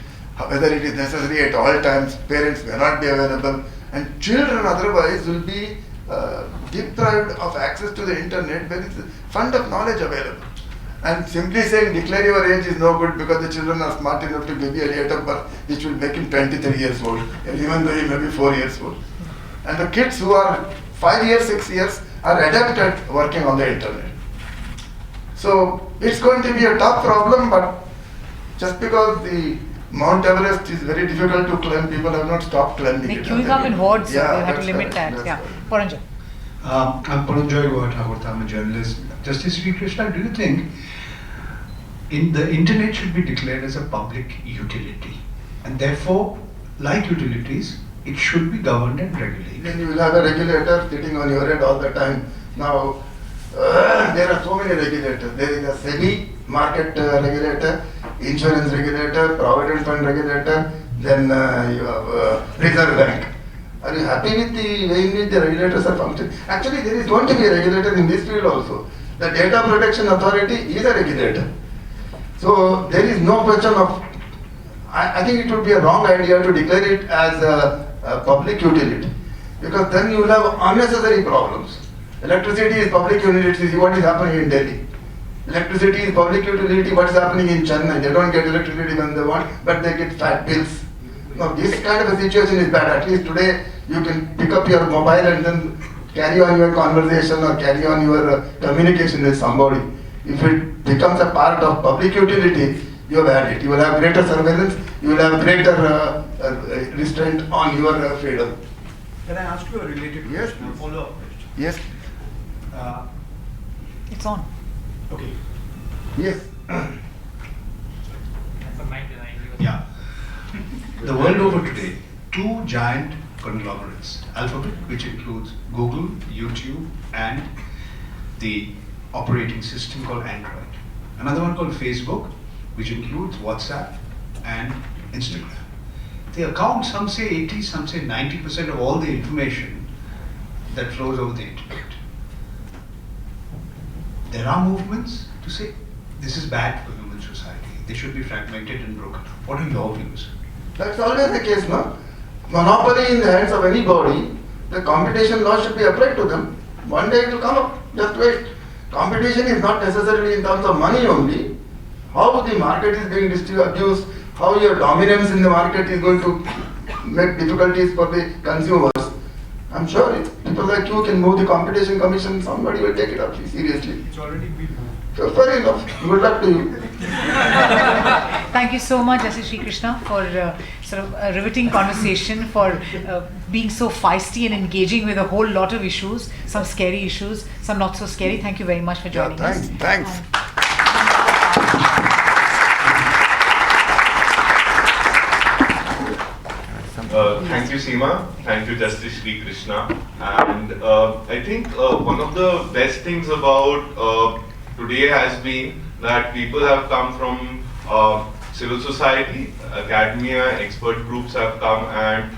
whether it is necessary at all times, parents may not be available, and children otherwise will be deprived of access to the internet where it's a fund of knowledge available. And simply saying declare your age is no good because the children are smart enough to give you a date of birth which will make him 23 years old, even though he may be 4 years old. And the kids who are 5 years, 6 years are adept at working on the internet. So it's going to be a tough problem, but just because the Mount Everest is very difficult to climb, people have not stopped climbing They're it. queuing up in hordes, Yeah, they have to that's limit correct, that. that's Yeah. correct. Paranjay. I'm Paranjay Gohathagurtha, I'm a journalist. Justice Srikrishna, do you think the internet should be declared as a public utility? And therefore, like utilities, it should be governed and regulated. Then you will have a regulator sitting on your head all the time. Now, there are so many regulators. There is a SEBI market regulator, insurance regulator, provident fund regulator, then you have Reserve Bank. Are you happy with the way in which the regulators are functioning? Actually, there is going to be a regulator in this field also. The Data Protection Authority is a regulator. So there is no question of, I think it would be a wrong idea to declare it as a public utility, because then you will have unnecessary problems. Electricity is public utility, see what is happening in Delhi. Electricity is public utility, what is happening in Chennai. They don't get electricity when they want, but they get fat bills. Now this kind of a situation is bad. At least today you can pick up your mobile and then carry on your conversation or carry on your communication with somebody. If it becomes a part of public utility, you have had it. You will have greater surveillance, you will have greater restraint on your freedom. Can I ask you a related question, a follow-up question? Yes. It's on. Okay. Yes. Yeah. The world over today, two giant conglomerates. Alphabet, which includes Google, YouTube, and the operating system called Android. Another one called Facebook, which includes WhatsApp and Instagram. They account, some say 80, some say 90% of all the information that flows over the internet. There are movements to say this is bad for human society. They should be fragmented and broken. What are your views? That's always the case, no? Monopoly in the hands of anybody, the competition law should be applied to them. One day it will come up. Just wait. Competition is not necessarily in terms of money only. How the market is being abused, how your dominance in the market is going to make difficulties for the consumers. I'm sure people like you can move the competition commission, somebody will take it up seriously. It's already been moved. So fair enough. Good luck to you. Thank you so much, Justice Srikrishna, for sort of a riveting conversation, for being so feisty and engaging with a whole lot of issues, some scary issues, some not so scary. Thank you very much for joining us. Thanks. Thank you, Seema. Thank you, Justice Srikrishna. And I think one of the best things about today has been that people have come from civil society, academia, expert groups have come, and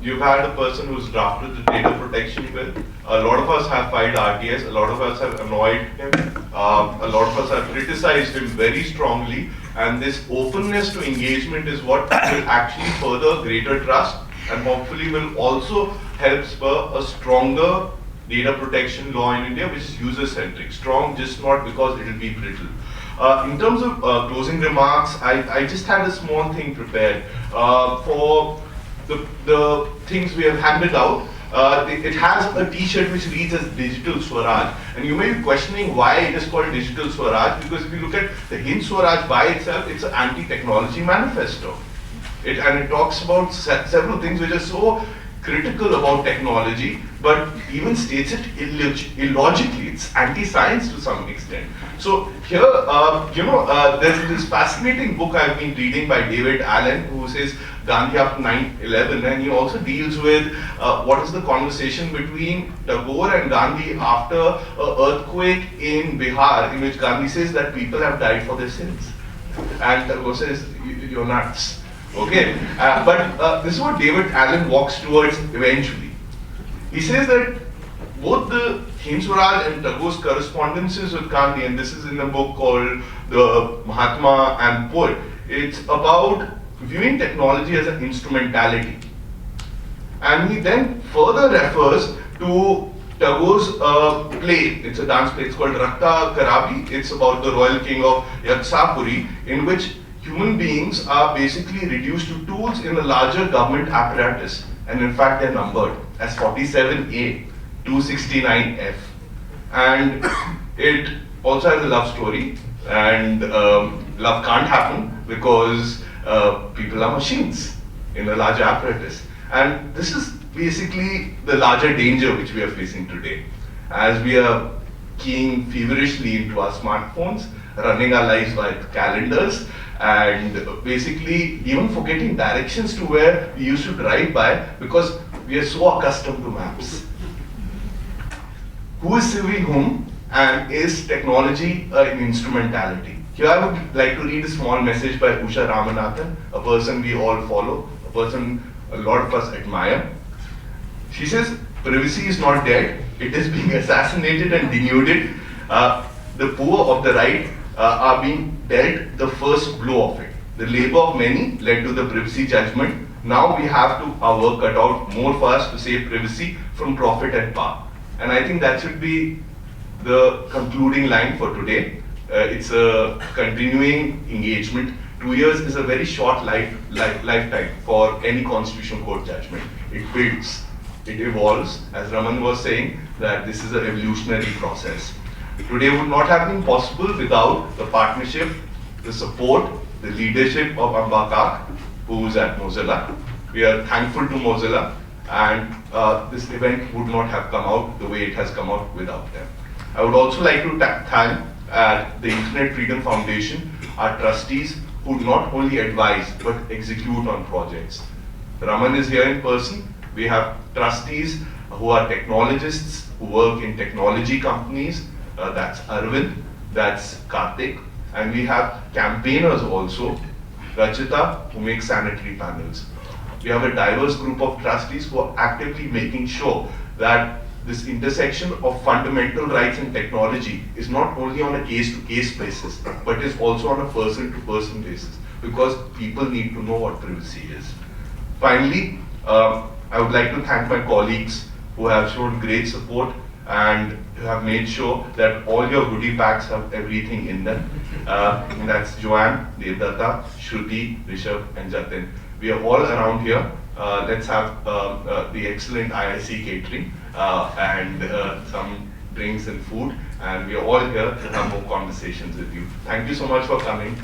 you've had a person who's drafted the data protection bill. A lot of us have filed RTS, a lot of us have annoyed him, a lot of us have criticized him very strongly, and this openness to engagement is what will actually further greater trust and hopefully will also help spur a stronger data protection law in India, which is user-centric. Strong, just not because it will be brittle. In terms of closing remarks, I just had a small thing prepared for the things we have handed out. It has a t-shirt which reads as Digital Swaraj, and you may be questioning why it is called Digital Swaraj, because if you look at the Hind Swaraj by itself, it's an anti-technology manifesto. And it talks about several things which are so critical about technology, but even states it illogically. It's anti-science to some extent. So here, there's this fascinating book I've been reading by David Allen, who says Gandhi after 9/11, and he also deals with what is the conversation between Tagore and Gandhi after an earthquake in Bihar, in which Gandhi says that people have died for their sins, and Tagore says, "You're nuts." Okay, but this is what David Allen walks towards eventually. He says that both the Hind Swaraj and Tagore's correspondences with Gandhi, and this is in a book called The Mahatma and Poet, it's about viewing technology as an instrumentality. And he then further refers to Tagore's play. It's a dance play, it's called Rakta Karabi. It's about the royal king of Yaksapuri, in which human beings are basically reduced to tools in a larger government apparatus, and in fact they're numbered as 47A, 269F. And it also has a love story, and love can't happen because people are machines in a larger apparatus. And this is basically the larger danger which we are facing today, as we are keying feverishly into our smartphones, running our lives by calendars, and basically even forgetting directions to where we used to drive by because we are so accustomed to maps. Who is serving whom, and is technology an instrumentality? Here I would like to read a small message by Usha Ramanathan, a person we all follow, a person a lot of us admire. She says, privacy is not dead, it is being assassinated and denuded. The poor of the right are being dealt the first blow of it. The labor of many led to the privacy judgment. Now we have our work cut out more for us to save privacy from profit and power. And I think that should be the concluding line for today. It's a continuing engagement. 2 years is a very short lifetime for any constitutional court judgment. It builds, it evolves. As Raman was saying, that this is a revolutionary process. Today would not have been possible without the partnership, the support, the leadership of Amba Kak, who is at Mozilla. We are thankful to Mozilla, and this event would not have come out the way it has come out without them. I would also like to thank the Internet Freedom Foundation, our trustees, who not only advise but execute on projects. Raman is here in person, We have trustees who are technologists who work in technology companies. That's Arvind, that's Karthik. And we have campaigners also, Rachita, who makes sanitary panels. We have a diverse group of trustees who are actively making sure that this intersection of fundamental rights and technology is not only on a case-to-case basis, but is also on a person-to-person basis, because people need to know what privacy is. Finally, I would like to thank my colleagues who have shown great support and who have made sure that all your goodie bags have everything in them. And that's Joanne, Devdatta, Shruti, Rishabh, and Jatin. We are all around here. Let's have the excellent IIC catering and some drinks and food. And we are all here to have more conversations with you. Thank you so much for coming.